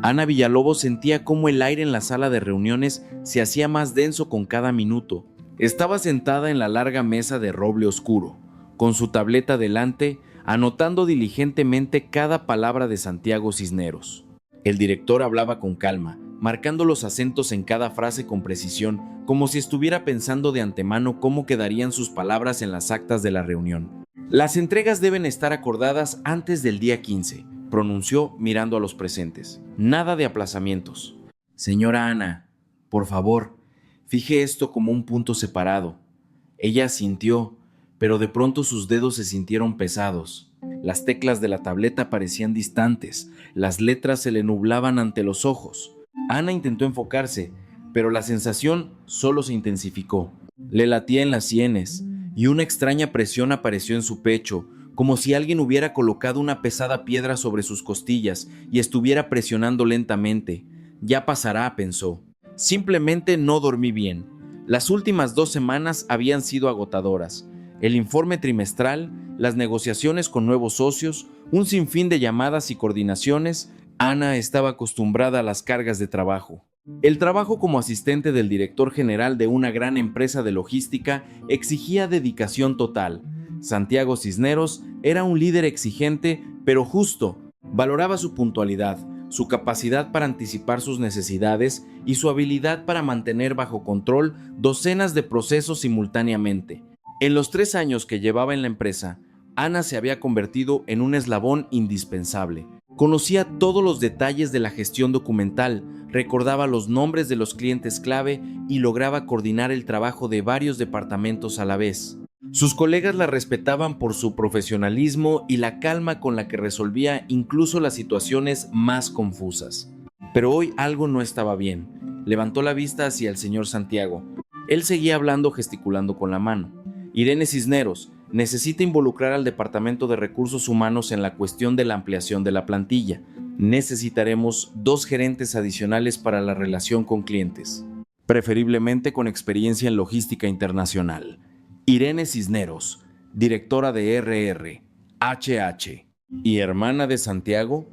Ana Villalobos sentía cómo el aire en la sala de reuniones se hacía más denso con cada minuto. Estaba sentada en la larga mesa de roble oscuro, con su tableta delante, anotando diligentemente cada palabra de Santiago Cisneros. El director hablaba con calma, marcando los acentos en cada frase con precisión, como si estuviera pensando de antemano cómo quedarían sus palabras en las actas de la reunión. Las entregas deben estar acordadas antes del día 15, pronunció mirando a los presentes. Nada de aplazamientos. Señora Ana, por favor, fije esto como un punto separado. Ella asintió, pero de pronto sus dedos se sintieron pesados. Las teclas de la tableta parecían distantes, las letras se le nublaban ante los ojos. Ana intentó enfocarse, pero la sensación solo se intensificó. Le latía en las sienes, y una extraña presión apareció en su pecho, como si alguien hubiera colocado una pesada piedra sobre sus costillas y estuviera presionando lentamente. Ya pasará, pensó. Simplemente no dormí bien. Las últimas 2 semanas habían sido agotadoras. El informe trimestral, las negociaciones con nuevos socios, un sinfín de llamadas y coordinaciones. Ana estaba acostumbrada a las cargas de trabajo. El trabajo como asistente del director general de una gran empresa de logística exigía dedicación total. Santiago Cisneros era un líder exigente, pero justo. Valoraba su puntualidad, su capacidad para anticipar sus necesidades y su habilidad para mantener bajo control docenas de procesos simultáneamente. En los 3 años que llevaba en la empresa, Ana se había convertido en un eslabón indispensable. Conocía todos los detalles de la gestión documental, recordaba los nombres de los clientes clave y lograba coordinar el trabajo de varios departamentos a la vez. Sus colegas la respetaban por su profesionalismo y la calma con la que resolvía incluso las situaciones más confusas. Pero hoy algo no estaba bien. Levantó la vista hacia el señor Santiago. Él seguía hablando, gesticulando con la mano. Irene Cisneros, necesita involucrar al Departamento de Recursos Humanos en la cuestión de la ampliación de la plantilla. Necesitaremos 2 gerentes adicionales para la relación con clientes, preferiblemente con experiencia en logística internacional. Irene Cisneros, directora de RR, HH y hermana de Santiago,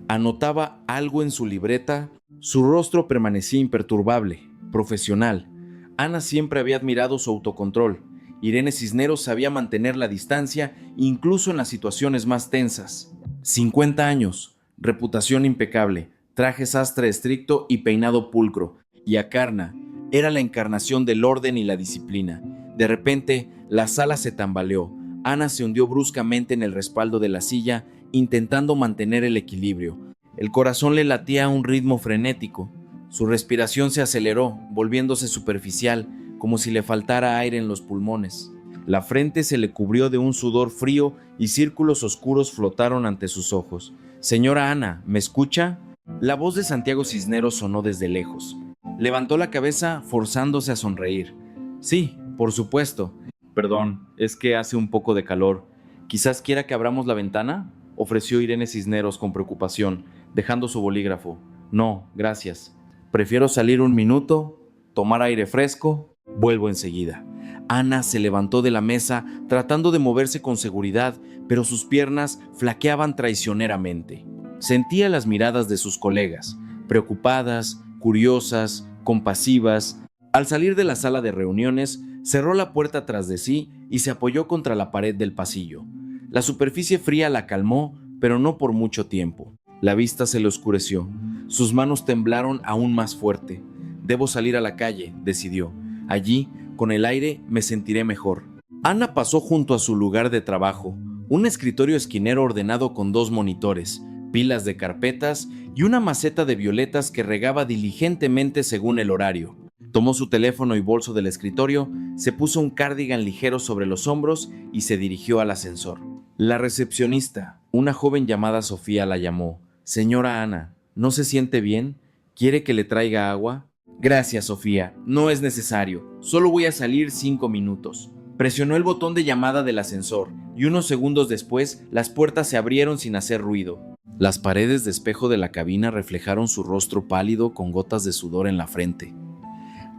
anotaba algo en su libreta. Su rostro permanecía imperturbable, profesional. Ana siempre había admirado su autocontrol. Irene Cisneros sabía mantener la distancia incluso en las situaciones más tensas. 50 años, reputación impecable, traje sastre estricto y peinado pulcro. Y Acarna era la encarnación del orden y la disciplina. De repente, la sala se tambaleó. Ana se hundió bruscamente en el respaldo de la silla, intentando mantener el equilibrio. El corazón le latía a un ritmo frenético. Su respiración se aceleró, volviéndose superficial, como si le faltara aire en los pulmones. La frente se le cubrió de un sudor frío y círculos oscuros flotaron ante sus ojos. «Señora Ana, ¿me escucha?». La voz de Santiago Cisneros sonó desde lejos. Levantó la cabeza forzándose a sonreír. «Sí, por supuesto. Perdón, es que hace un poco de calor. ¿Quizás quiera que abramos la ventana?», ofreció Irene Cisneros con preocupación, dejando su bolígrafo. «No, gracias. Prefiero salir un minuto, tomar aire fresco. Vuelvo enseguida». Ana se levantó de la mesa tratando de moverse con seguridad, pero sus piernas flaqueaban traicioneramente. Sentía las miradas de sus colegas, preocupadas, curiosas, compasivas. Al salir de la sala de reuniones, cerró la puerta tras de sí y se apoyó contra la pared del pasillo. La superficie fría la calmó, pero no por mucho tiempo. La vista se le oscureció. Sus manos temblaron aún más fuerte. «Debo salir a la calle», decidió. «Allí, con el aire, me sentiré mejor». Ana pasó junto a su lugar de trabajo, un escritorio esquinero ordenado con 2 monitores, pilas de carpetas y una maceta de violetas que regaba diligentemente según el horario. Tomó su teléfono y bolso del escritorio, se puso un cardigan ligero sobre los hombros y se dirigió al ascensor. La recepcionista, una joven llamada Sofía, la llamó. «Señora Ana, ¿no se siente bien? ¿Quiere que le traiga agua?». «Gracias, Sofía, no es necesario. Solo voy a salir 5 minutos». Presionó el botón de llamada del ascensor y unos segundos después las puertas se abrieron sin hacer ruido. Las paredes de espejo de la cabina reflejaron su rostro pálido con gotas de sudor en la frente.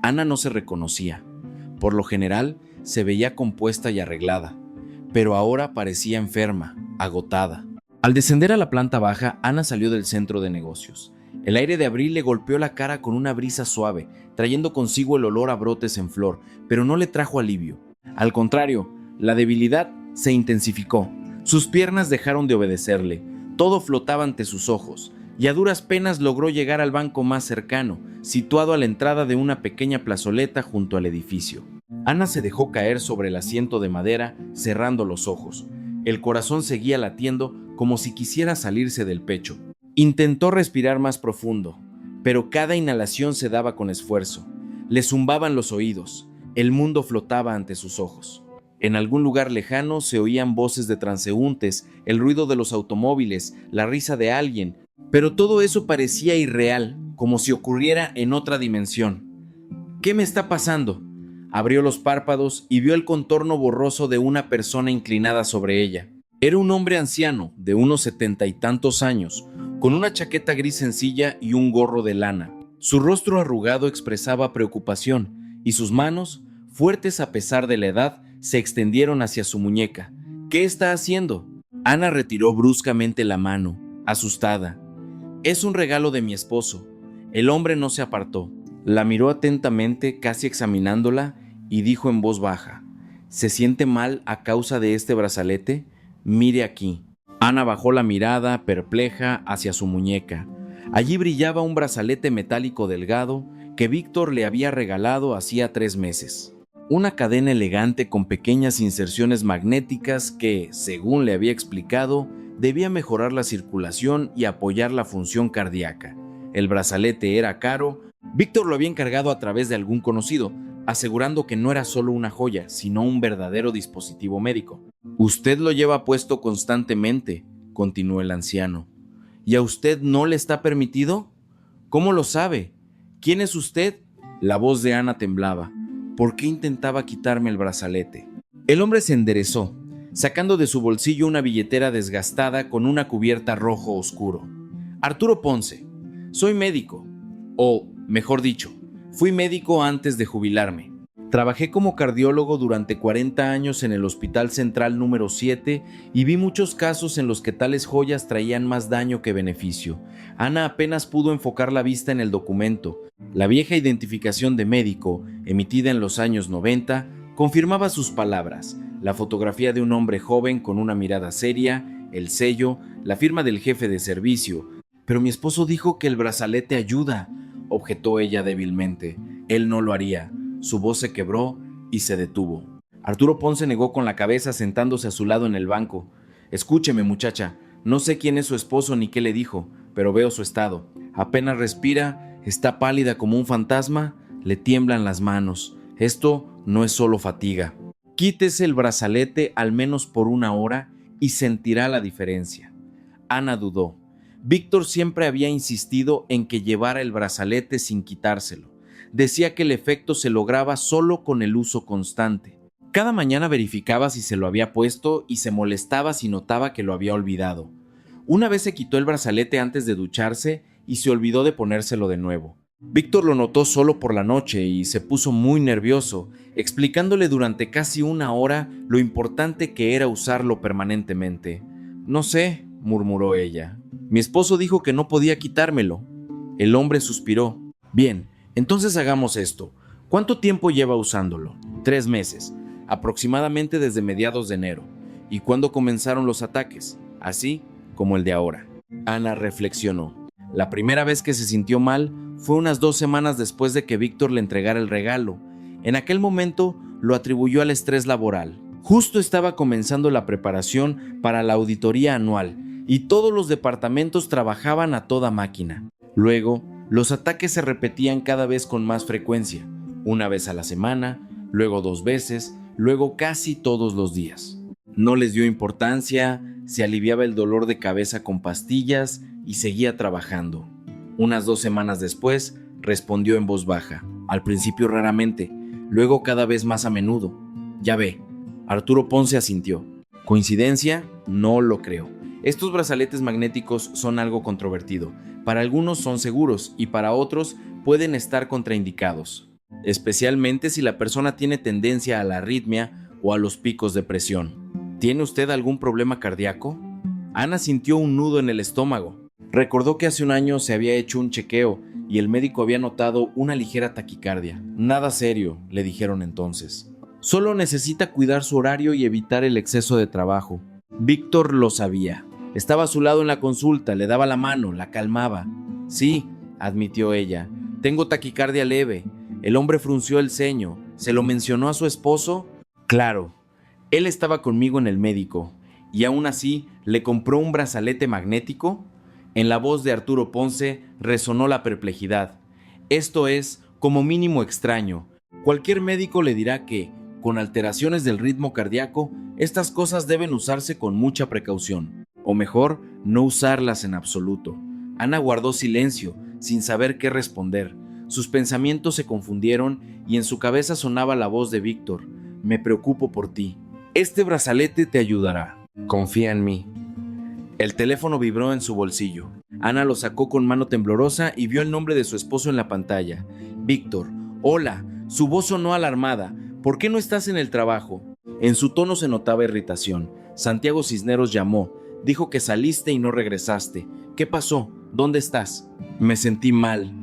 Ana no se reconocía. Por lo general, se veía compuesta y arreglada, pero ahora parecía enferma, agotada. Al descender a la planta baja, Ana salió del centro de negocios. El aire de abril le golpeó la cara con una brisa suave, trayendo consigo el olor a brotes en flor, pero no le trajo alivio. Al contrario, la debilidad se intensificó. Sus piernas dejaron de obedecerle, todo flotaba ante sus ojos, y a duras penas logró llegar al banco más cercano, situado a la entrada de una pequeña plazoleta junto al edificio. Ana se dejó caer sobre el asiento de madera, cerrando los ojos. El corazón seguía latiendo como si quisiera salirse del pecho. Intentó respirar más profundo, pero cada inhalación se daba con esfuerzo. Le zumbaban los oídos. El mundo flotaba ante sus ojos. En algún lugar lejano se oían voces de transeúntes, el ruido de los automóviles, la risa de alguien, pero todo eso parecía irreal, como si ocurriera en otra dimensión. ¿Qué me está pasando? Abrió los párpados y vio el contorno borroso de una persona inclinada sobre ella. Era un hombre anciano, de unos 70 y tantos años, con una chaqueta gris sencilla y un gorro de lana. Su rostro arrugado expresaba preocupación, y sus manos, fuertes a pesar de la edad, se extendieron hacia su muñeca. ¿Qué está haciendo? Ana retiró bruscamente la mano, asustada. Es un regalo de mi esposo. El hombre no se apartó. La miró atentamente, casi examinándola, y dijo en voz baja: ¿Se siente mal a causa de este brazalete? Mire aquí. Ana bajó la mirada, perpleja, hacia su muñeca. Allí brillaba un brazalete metálico delgado que Víctor le había regalado hacía 3 meses. Una cadena elegante con pequeñas inserciones magnéticas que, según le había explicado, debía mejorar la circulación y apoyar la función cardíaca. El brazalete era caro. Víctor lo había encargado a través de algún conocido, asegurando que no era solo una joya, sino un verdadero dispositivo médico. «Usted lo lleva puesto constantemente», continuó el anciano. «¿Y a usted no le está permitido? ¿Cómo lo sabe? ¿Quién es usted?» La voz de Ana temblaba. ¿Por qué intentaba quitarme el brazalete? El hombre se enderezó, sacando de su bolsillo una billetera desgastada con una cubierta rojo oscuro. «Arturo Ponce, soy médico, o mejor dicho, fui médico antes de jubilarme. Trabajé como cardiólogo durante 40 años en el Hospital Central número 7 y vi muchos casos en los que tales joyas traían más daño que beneficio». Ana apenas pudo enfocar la vista en el documento. La vieja identificación de médico, emitida en los años 90, confirmaba sus palabras. La fotografía de un hombre joven con una mirada seria, el sello, la firma del jefe de servicio. «Pero mi esposo dijo que el brazalete ayuda», objetó ella débilmente. Él no lo haría. Su voz se quebró y se detuvo. Arturo Ponce negó con la cabeza, sentándose a su lado en el banco. «Escúcheme, muchacha, no sé quién es su esposo ni qué le dijo, pero veo su estado. Apenas respira, está pálida como un fantasma, le tiemblan las manos. Esto no es solo fatiga. Quítese el brazalete al menos por 1 hora y sentirá la diferencia». Ana dudó. Víctor siempre había insistido en que llevara el brazalete sin quitárselo. Decía que el efecto se lograba solo con el uso constante. Cada mañana verificaba si se lo había puesto y se molestaba si notaba que lo había olvidado. Una vez se quitó el brazalete antes de ducharse y se olvidó de ponérselo de nuevo. Víctor lo notó solo por la noche y se puso muy nervioso, explicándole durante casi 1 hora lo importante que era usarlo permanentemente. «No sé», murmuró ella. «Mi esposo dijo que no podía quitármelo». El hombre suspiró. «Bien, entonces hagamos esto. ¿Cuánto tiempo lleva usándolo?» 3 meses, aproximadamente desde mediados de enero. ¿Y cuándo comenzaron los ataques? Así como el de ahora. Ana reflexionó. La primera vez que se sintió mal fue unas 2 semanas después de que Víctor le entregara el regalo. En aquel momento lo atribuyó al estrés laboral. Justo estaba comenzando la preparación para la auditoría anual y todos los departamentos trabajaban a toda máquina. Luego, los ataques se repetían cada vez con más frecuencia, 1 vez a la semana, luego 2 veces, luego casi todos los días. No les dio importancia, se aliviaba el dolor de cabeza con pastillas y seguía trabajando. Unas 2 semanas después, respondió en voz baja, al principio raramente, luego cada vez más a menudo. «Ya ve». Arturo Ponce asintió. ¿Coincidencia? No lo creo. Estos brazaletes magnéticos son algo controvertido. Para algunos son seguros y para otros pueden estar contraindicados, especialmente si la persona tiene tendencia a la arritmia o a los picos de presión. ¿Tiene usted algún problema cardíaco? Ana sintió un nudo en el estómago. Recordó que hace un año se había hecho un chequeo y el médico había notado una ligera taquicardia. Nada serio, le dijeron entonces. Solo necesita cuidar su horario y evitar el exceso de trabajo. Víctor lo sabía. Estaba a su lado en la consulta, le daba la mano, la calmaba. Sí, admitió ella, tengo taquicardia leve. El hombre frunció el ceño. ¿Se lo mencionó a su esposo? Claro, él estaba conmigo en el médico. ¿Y aún así le compró un brazalete magnético? En la voz de Arturo Ponce resonó la perplejidad. Esto es, como mínimo, extraño. Cualquier médico le dirá que, con alteraciones del ritmo cardíaco, estas cosas deben usarse con mucha precaución. O mejor, no usarlas en absoluto. Ana guardó silencio, sin saber qué responder. Sus pensamientos se confundieron y en su cabeza sonaba la voz de Víctor. Me preocupo por ti. Este brazalete te ayudará. Confía en mí. El teléfono vibró en su bolsillo. Ana lo sacó con mano temblorosa y vio el nombre de su esposo en la pantalla. Víctor. Hola. Su voz sonó alarmada. ¿Por qué no estás en el trabajo? En su tono se notaba irritación. Santiago Cisneros llamó. Dijo que saliste y no regresaste. ¿Qué pasó? ¿Dónde estás? Me sentí mal.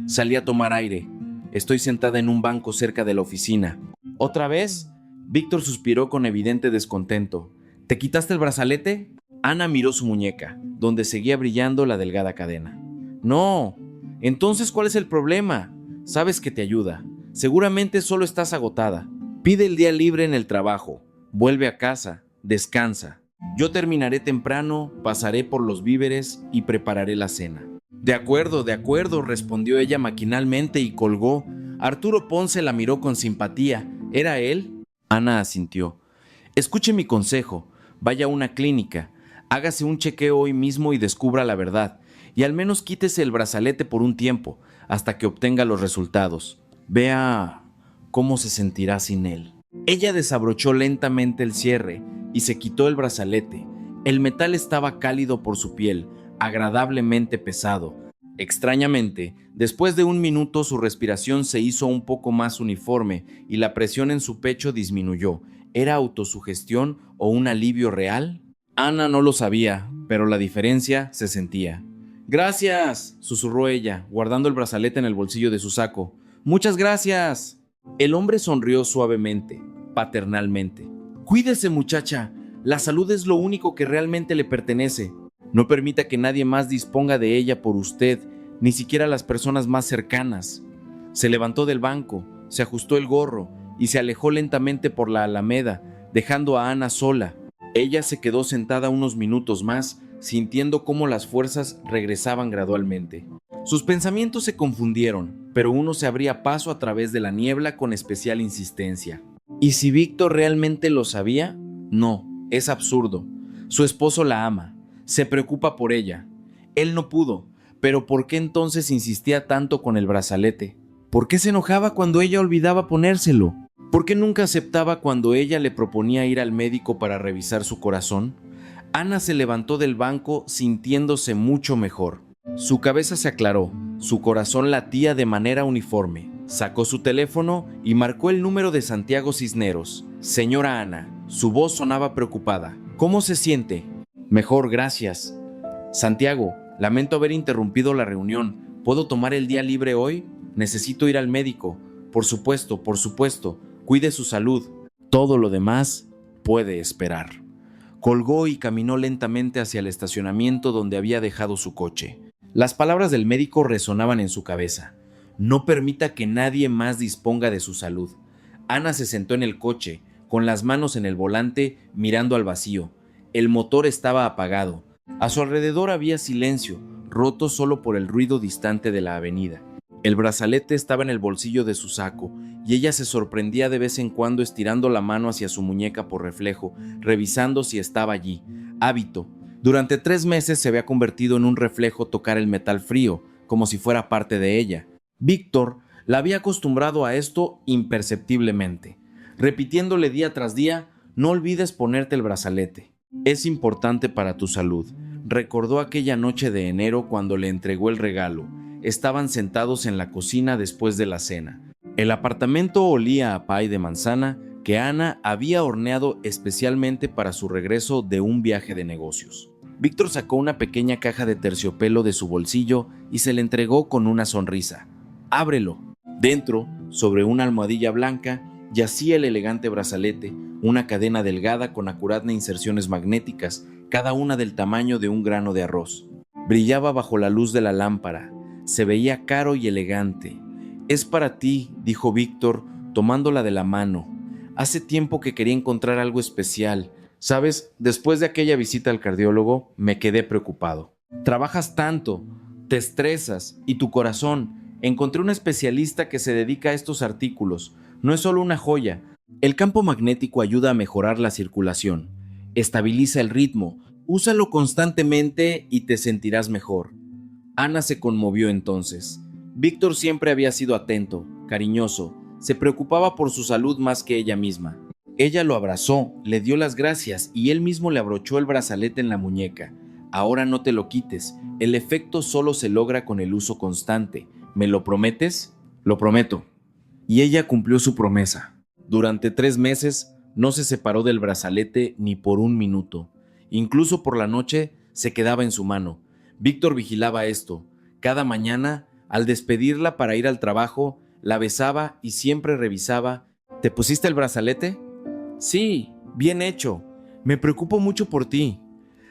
Salí a tomar aire. Estoy sentada en un banco cerca de la oficina. ¿Otra vez? Víctor suspiró con evidente descontento. ¿Te quitaste el brazalete? Ana miró su muñeca, donde seguía brillando la delgada cadena. No. Entonces, ¿cuál es el problema? Sabes que te ayuda. Seguramente solo estás agotada. Pide el día libre en el trabajo. Vuelve a casa. Descansa. Yo terminaré temprano, pasaré por los víveres y prepararé la cena. De acuerdo, respondió ella maquinalmente y colgó. Arturo Ponce la miró con simpatía. ¿Era él? Ana asintió. Escuche mi consejo. Vaya a una clínica. Hágase un chequeo hoy mismo y descubra la verdad. Y al menos quítese el brazalete por un tiempo, hasta que obtenga los resultados. Vea cómo se sentirá sin él. Ella desabrochó lentamente el cierre y se quitó el brazalete. El metal estaba cálido por su piel, agradablemente pesado. Extrañamente, después de un minuto su respiración se hizo un poco más uniforme y la presión en su pecho disminuyó. ¿Era autosugestión o un alivio real? Ana no lo sabía, pero la diferencia se sentía. «Gracias», susurró ella, guardando el brazalete en el bolsillo de su saco. «Muchas gracias». El hombre sonrió suavemente, paternalmente. «Cuídese, muchacha. La salud es lo único que realmente le pertenece. No permita que nadie más disponga de ella por usted, ni siquiera las personas más cercanas». Se levantó del banco, se ajustó el gorro y se alejó lentamente por la alameda, dejando a Ana sola. Ella se quedó sentada unos minutos más, sintiendo cómo las fuerzas regresaban gradualmente. Sus pensamientos se confundieron, pero uno se abría paso a través de la niebla con especial insistencia. ¿Y si Víctor realmente lo sabía? No, es absurdo. Su esposo la ama, se preocupa por ella. Él no pudo, pero ¿por qué entonces insistía tanto con el brazalete? ¿Por qué se enojaba cuando ella olvidaba ponérselo? ¿Por qué nunca aceptaba cuando ella le proponía ir al médico para revisar su corazón? Ana se levantó del banco sintiéndose mucho mejor. Su cabeza se aclaró, su corazón latía de manera uniforme. Sacó su teléfono y marcó el número de Santiago Cisneros. «Señora Ana», su voz sonaba preocupada. «¿Cómo se siente?» «Mejor, gracias». «Santiago, lamento haber interrumpido la reunión. ¿Puedo tomar el día libre hoy? Necesito ir al médico». Por supuesto. Cuide su salud. Todo lo demás puede esperar». Colgó y caminó lentamente hacia el estacionamiento donde había dejado su coche. Las palabras del médico resonaban en su cabeza. No permita que nadie más disponga de su salud. Ana se sentó en el coche, con las manos en el volante, mirando al vacío. El motor estaba apagado. A su alrededor había silencio, roto solo por el ruido distante de la avenida. El brazalete estaba en el bolsillo de su saco y ella se sorprendía de vez en cuando estirando la mano hacia su muñeca por reflejo, revisando si estaba allí. Hábito. Durante 3 meses se había convertido en un reflejo tocar el metal frío, como si fuera parte de ella. Víctor la había acostumbrado a esto imperceptiblemente, repitiéndole día tras día: «No olvides ponerte el brazalete. Es importante para tu salud». Recordó aquella noche de enero cuando le entregó el regalo. Estaban sentados en la cocina después de la cena. El apartamento olía a pay de manzana que Ana había horneado especialmente para su regreso de un viaje de negocios. Víctor sacó una pequeña caja de terciopelo de su bolsillo y se le entregó con una sonrisa. «Ábrelo». Dentro, sobre una almohadilla blanca, yacía el elegante brazalete, una cadena delgada con acuradas inserciones magnéticas, cada una del tamaño de un grano de arroz. Brillaba bajo la luz de la lámpara. Se veía caro y elegante. «Es para ti», dijo Víctor, tomándola de la mano. «Hace tiempo que quería encontrar algo especial. Sabes, después de aquella visita al cardiólogo, me quedé preocupado. Trabajas tanto, te estresas y tu corazón. Encontré un especialista que se dedica a estos artículos. No es solo una joya. El campo magnético ayuda a mejorar la circulación. Estabiliza el ritmo. Úsalo constantemente y te sentirás mejor». Ana se conmovió entonces. Víctor siempre había sido atento, cariñoso. Se preocupaba por su salud más que ella misma. Ella lo abrazó, le dio las gracias y él mismo le abrochó el brazalete en la muñeca. «Ahora no te lo quites. El efecto solo se logra con el uso constante. ¿Me lo prometes?» «Lo prometo». Y ella cumplió su promesa. Durante 3 meses no se separó del brazalete ni por un minuto. Incluso por la noche se quedaba en su mano. Víctor vigilaba esto. Cada mañana, al despedirla para ir al trabajo, la besaba y siempre revisaba. «¿Te pusiste el brazalete?» «Sí, bien hecho. Me preocupo mucho por ti».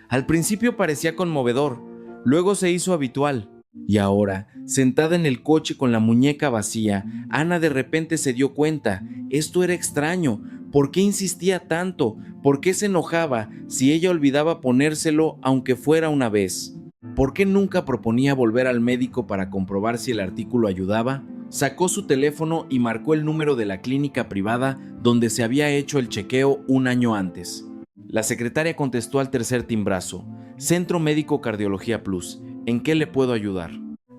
Al principio parecía conmovedor, luego se hizo habitual. Y ahora, sentada en el coche con la muñeca vacía, Ana de repente se dio cuenta. Esto era extraño. ¿Por qué insistía tanto? ¿Por qué se enojaba si ella olvidaba ponérselo aunque fuera una vez? ¿Por qué nunca proponía volver al médico para comprobar si el artículo ayudaba? Sacó su teléfono y marcó el número de la clínica privada donde se había hecho el chequeo un año antes. La secretaria contestó al tercer timbrazo. «Centro Médico Cardiología Plus. ¿En qué le puedo ayudar?»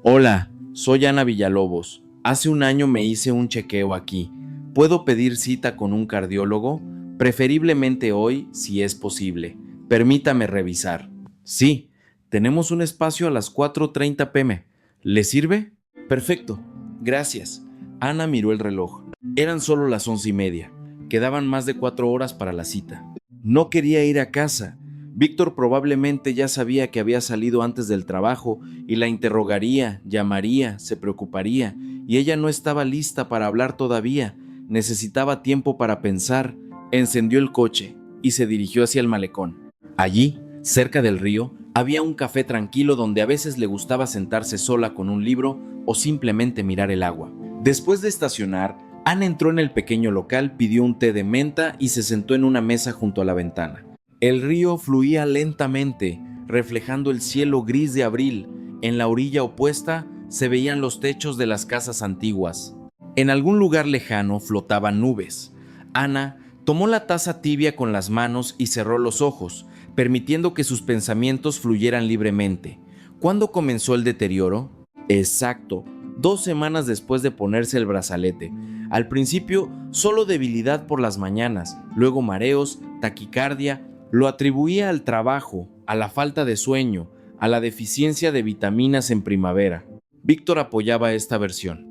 «Hola, soy Ana Villalobos. Hace un año me hice un chequeo aquí. ¿Puedo pedir cita con un cardiólogo? Preferiblemente hoy, si es posible. Permítame revisar». «Sí, tenemos un espacio a las 4:30 p.m. ¿Le sirve?» «Perfecto, gracias». Ana miró el reloj. Eran solo las 11:30. Quedaban más de 4 horas para la cita. No quería ir a casa. Víctor probablemente ya sabía que había salido antes del trabajo y la interrogaría, llamaría, se preocuparía, y ella no estaba lista para hablar todavía. Necesitaba tiempo para pensar. Encendió el coche y se dirigió hacia el malecón. Allí, cerca del río, había un café tranquilo donde a veces le gustaba sentarse sola con un libro o simplemente mirar el agua. Después de estacionar, Ana entró en el pequeño local, pidió un té de menta y se sentó en una mesa junto a la ventana. El río fluía lentamente, reflejando el cielo gris de abril. En la orilla opuesta se veían los techos de las casas antiguas. En algún lugar lejano flotaban nubes. Ana tomó la taza tibia con las manos y cerró los ojos, permitiendo que sus pensamientos fluyeran libremente. ¿Cuándo comenzó el deterioro? Exacto, 2 semanas después de ponerse el brazalete. Al principio, solo debilidad por las mañanas, luego mareos, taquicardia. Lo atribuía al trabajo, a la falta de sueño, a la deficiencia de vitaminas en primavera. Víctor apoyaba esta versión.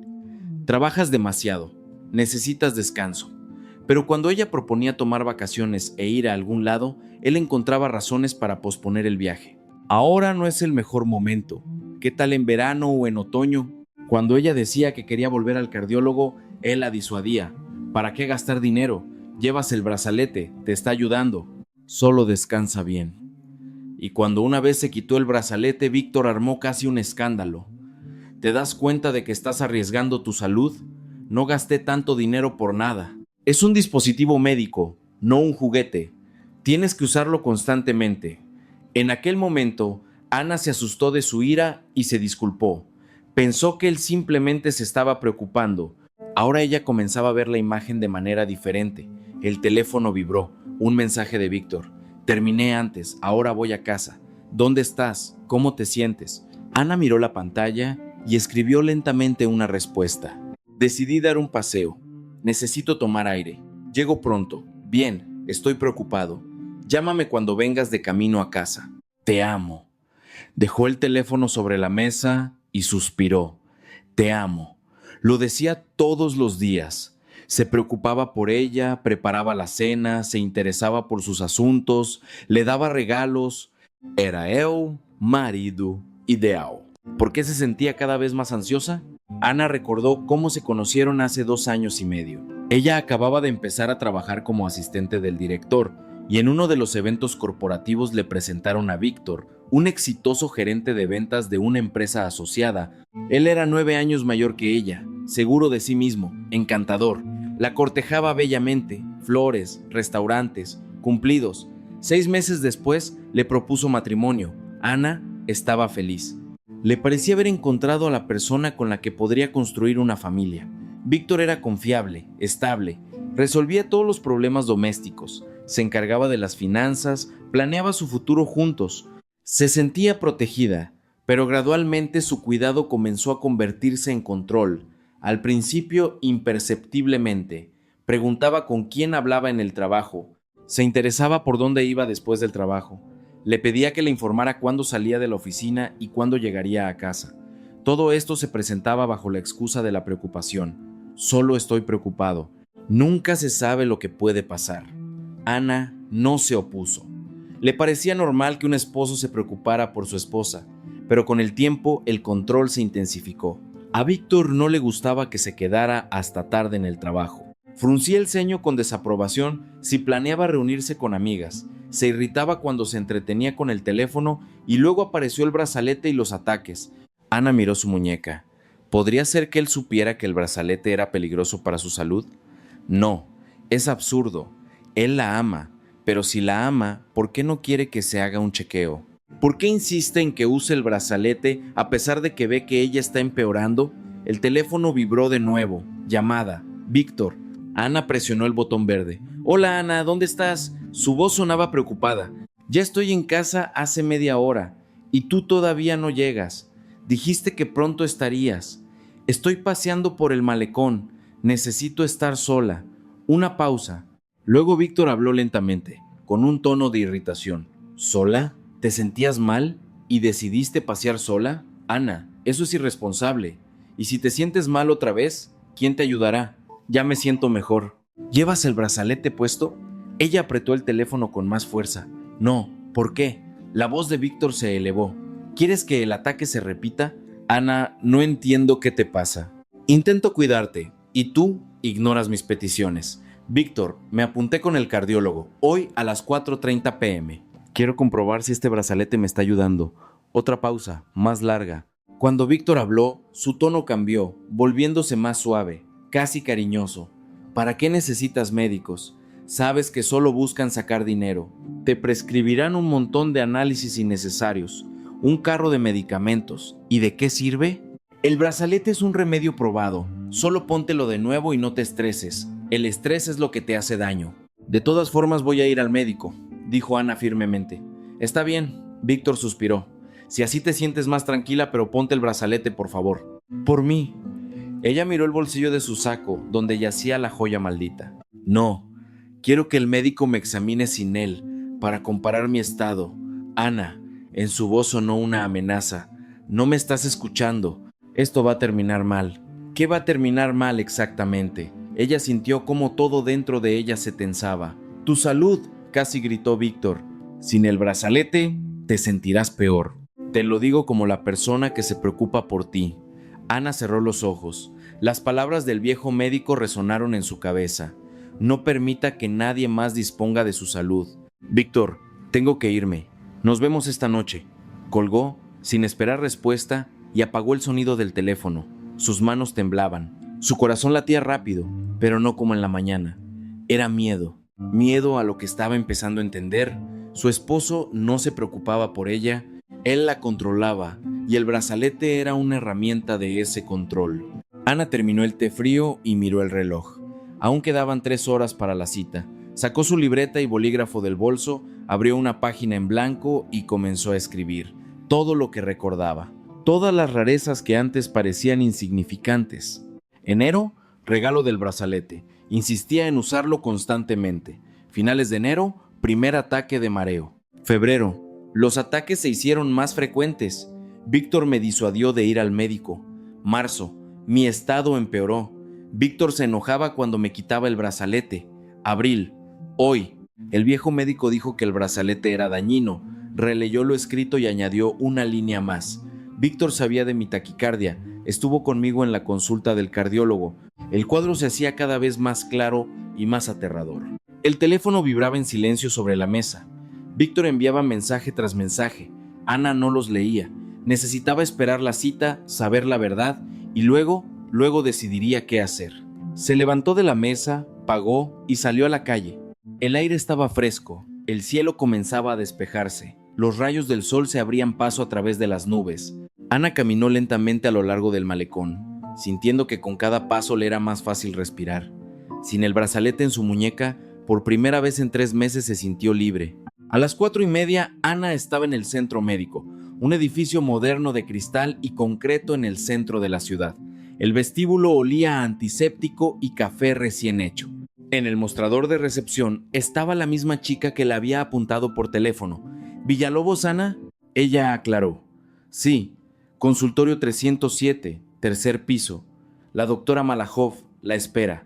«Trabajas demasiado, necesitas descanso». Pero cuando ella proponía tomar vacaciones e ir a algún lado, él encontraba razones para posponer el viaje. «Ahora no es el mejor momento. ¿Qué tal en verano o en otoño?» Cuando ella decía que quería volver al cardiólogo, él la disuadía. «¿Para qué gastar dinero? Llevas el brazalete, te está ayudando. Solo descansa bien». Y cuando una vez se quitó el brazalete, Víctor armó casi un escándalo. «¿Te das cuenta de que estás arriesgando tu salud? No gasté tanto dinero por nada. Es un dispositivo médico, no un juguete. Tienes que usarlo constantemente». En aquel momento, Ana se asustó de su ira y se disculpó. Pensó que él simplemente se estaba preocupando. Ahora ella comenzaba a ver la imagen de manera diferente. El teléfono vibró. Un mensaje de Víctor. «Terminé antes, ahora voy a casa. ¿Dónde estás? ¿Cómo te sientes?» Ana miró la pantalla y escribió lentamente una respuesta. «Decidí dar un paseo. Necesito tomar aire. Llego pronto. Bien, estoy preocupado. Llámame cuando vengas de camino a casa. Te amo». Dejó el teléfono sobre la mesa y suspiró. «Te amo». Lo decía todos los días. Se preocupaba por ella, preparaba la cena, se interesaba por sus asuntos, le daba regalos. Era el marido ideal. ¿Por qué se sentía cada vez más ansiosa? Ana recordó cómo se conocieron hace 2 años y medio. Ella acababa de empezar a trabajar como asistente del director y en uno de los eventos corporativos le presentaron a Víctor, un exitoso gerente de ventas de una empresa asociada. Él era 9 años mayor que ella, seguro de sí mismo, encantador. La cortejaba bellamente, flores, restaurantes, cumplidos. 6 meses después le propuso matrimonio. Ana estaba feliz. Le parecía haber encontrado a la persona con la que podría construir una familia. Víctor era confiable, estable, resolvía todos los problemas domésticos, se encargaba de las finanzas, planeaba su futuro juntos. Se sentía protegida, pero gradualmente su cuidado comenzó a convertirse en control. Al principio, imperceptiblemente, preguntaba con quién hablaba en el trabajo, se interesaba por dónde iba después del trabajo. Le pedía que le informara cuándo salía de la oficina y cuándo llegaría a casa. Todo esto se presentaba bajo la excusa de la preocupación. Solo estoy preocupado. Nunca se sabe lo que puede pasar. Ana no se opuso. Le parecía normal que un esposo se preocupara por su esposa, pero con el tiempo el control se intensificó. A Víctor no le gustaba que se quedara hasta tarde en el trabajo. Fruncía el ceño con desaprobación si planeaba reunirse con amigas. Se irritaba cuando se entretenía con el teléfono y luego apareció el brazalete y los ataques. Ana miró su muñeca. ¿Podría ser que él supiera que el brazalete era peligroso para su salud? No, es absurdo. Él la ama, pero si la ama, ¿por qué no quiere que se haga un chequeo? ¿Por qué insiste en que use el brazalete a pesar de que ve que ella está empeorando? El teléfono vibró de nuevo. Llamada. Víctor. Ana presionó el botón verde. Hola Ana, ¿dónde estás? Su voz sonaba preocupada. Ya estoy en casa hace media hora y tú todavía no llegas. Dijiste que pronto estarías. Estoy paseando por el malecón. Necesito estar sola. Una pausa. Luego Víctor habló lentamente, con un tono de irritación. ¿Sola? ¿Te sentías mal y decidiste pasear sola? Ana, eso es irresponsable. Y si te sientes mal otra vez, ¿quién te ayudará? Ya me siento mejor. ¿Llevas el brazalete puesto? Ella apretó el teléfono con más fuerza. No, ¿por qué? La voz de Víctor se elevó. ¿Quieres que el ataque se repita? Ana, no entiendo qué te pasa. Intento cuidarte, y tú ignoras mis peticiones. Víctor, me apunté con el cardiólogo, hoy a las 4:30 p.m. Quiero comprobar si este brazalete me está ayudando. Otra pausa, más larga. Cuando Víctor habló, su tono cambió, volviéndose más suave, casi cariñoso. ¿Para qué necesitas médicos? Sabes que solo buscan sacar dinero. Te prescribirán un montón de análisis innecesarios, un carro de medicamentos. ¿Y de qué sirve? El brazalete es un remedio probado. Solo póntelo de nuevo y no te estreses. El estrés es lo que te hace daño. De todas formas voy a ir al médico, dijo Ana firmemente. Está bien, Víctor suspiró. Si así te sientes más tranquila, pero ponte el brazalete, por favor. Por mí. Ella miró el bolsillo de su saco, donde yacía la joya maldita. No, quiero que el médico me examine sin él, para comparar mi estado. Ana, en su voz sonó una amenaza. No me estás escuchando. Esto va a terminar mal. ¿Qué va a terminar mal exactamente? Ella sintió cómo todo dentro de ella se tensaba. Tu salud, casi gritó Víctor. Sin el brazalete, te sentirás peor. Te lo digo como la persona que se preocupa por ti. Ana cerró los ojos. Las palabras del viejo médico resonaron en su cabeza. No permita que nadie más disponga de su salud. Víctor, tengo que irme. Nos vemos esta noche. Colgó, sin esperar respuesta, y apagó el sonido del teléfono. Sus manos temblaban. Su corazón latía rápido, pero no como en la mañana. Era miedo. Miedo a lo que estaba empezando a entender. Su esposo no se preocupaba por ella. Él la controlaba, y el brazalete era una herramienta de ese control. Ana terminó el té frío y miró el reloj. Aún quedaban 3 horas para la cita. Sacó su libreta y bolígrafo del bolso, abrió una página en blanco y comenzó a escribir todo lo que recordaba. Todas las rarezas que antes parecían insignificantes. Enero, regalo del brazalete. Insistía en usarlo constantemente. Finales de enero, primer ataque de mareo. Febrero, los ataques se hicieron más frecuentes. Víctor me disuadió de ir al médico. Marzo, mi estado empeoró. Víctor se enojaba cuando me quitaba el brazalete. Abril, hoy, el viejo médico dijo que el brazalete era dañino. releyó lo escrito y añadió una línea más. Víctor sabía de mi taquicardia, estuvo conmigo en la consulta del cardiólogo. El cuadro se hacía cada vez más claro y más aterrador. El teléfono vibraba en silencio sobre la mesa. Víctor enviaba mensaje tras mensaje. Ana no los leía. Necesitaba esperar la cita, saber la verdad y luego decidiría qué hacer. Se levantó de la mesa, pagó y salió a la calle. El aire estaba fresco, el cielo comenzaba a despejarse. Los rayos del sol se abrían paso a través de las nubes. Ana caminó lentamente a lo largo del malecón, sintiendo que con cada paso le era más fácil respirar. Sin el brazalete en su muñeca, por primera vez en 3 meses se sintió libre. A las 4:30, Ana estaba en el centro médico, un edificio moderno de cristal y concreto en el centro de la ciudad. El vestíbulo olía a antiséptico y café recién hecho. En el mostrador de recepción estaba la misma chica que le había apuntado por teléfono. ¿Villalobos, Ana? Ella aclaró. Sí, consultorio 307, tercer piso. La doctora Malajov la espera.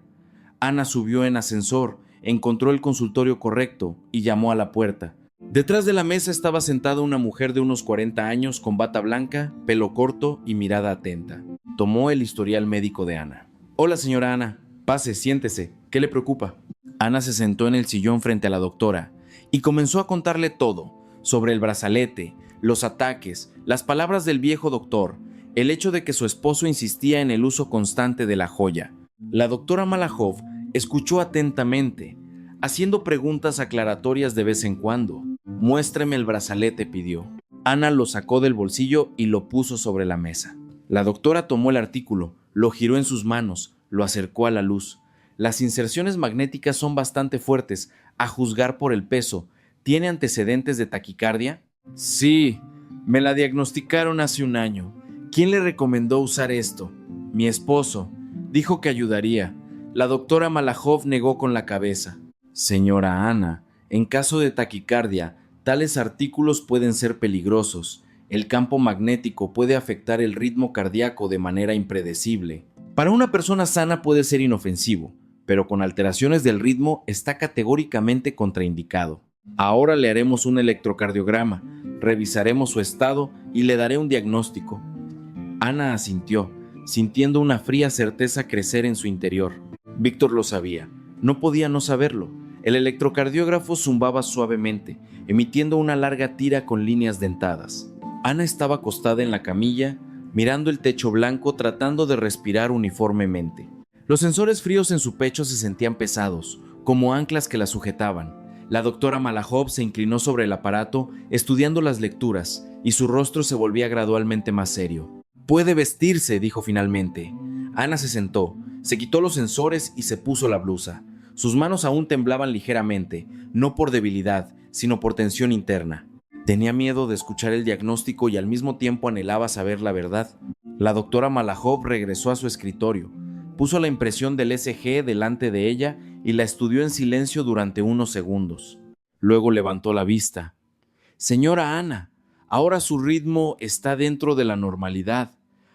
Ana subió en ascensor, encontró el consultorio correcto y llamó a la puerta. Detrás de la mesa estaba sentada una mujer de unos 40 años con bata blanca, pelo corto y mirada atenta. Tomó el historial médico de Ana. Hola, señora Ana. Pase, siéntese. ¿Qué le preocupa? Ana se sentó en el sillón frente a la doctora y comenzó a contarle todo sobre el brazalete, los ataques, las palabras del viejo doctor, el hecho de que su esposo insistía en el uso constante de la joya. La doctora Malajov escuchó atentamente, haciendo preguntas aclaratorias de vez en cuando. Muéstreme el brazalete, pidió. Ana lo sacó del bolsillo y lo puso sobre la mesa. La doctora tomó el artículo, lo giró en sus manos, lo acercó a la luz. Las inserciones magnéticas son bastante fuertes, a juzgar por el peso. ¿Tiene antecedentes de taquicardia? Sí, me la diagnosticaron hace 1 año. ¿Quién le recomendó usar esto? Mi esposo. Dijo que ayudaría. La doctora Malajov negó con la cabeza. Señora Ana, en caso de taquicardia, tales artículos pueden ser peligrosos. El campo magnético puede afectar el ritmo cardíaco de manera impredecible. Para una persona sana puede ser inofensivo, pero con alteraciones del ritmo está categóricamente contraindicado. Ahora le haremos un electrocardiograma, revisaremos su estado y le daré un diagnóstico. Ana asintió, sintiendo una fría certeza crecer en su interior. Víctor lo sabía, no podía no saberlo. El electrocardiógrafo zumbaba suavemente, emitiendo una larga tira con líneas dentadas. Ana estaba acostada en la camilla, mirando el techo blanco, tratando de respirar uniformemente. Los sensores fríos en su pecho se sentían pesados, como anclas que la sujetaban. La doctora Malajov se inclinó sobre el aparato, estudiando las lecturas, y su rostro se volvía gradualmente más serio. «Puede vestirse», dijo finalmente. Ana se sentó, se quitó los sensores y se puso la blusa. Sus manos aún temblaban ligeramente, no por debilidad, sino por tensión interna. Tenía miedo de escuchar el diagnóstico y al mismo tiempo anhelaba saber la verdad. La doctora Malajov regresó a su escritorio, puso la impresión del ECG delante de ella y la estudió en silencio durante unos segundos. Luego levantó la vista. «Señora Ana, ahora su ritmo está dentro de la normalidad.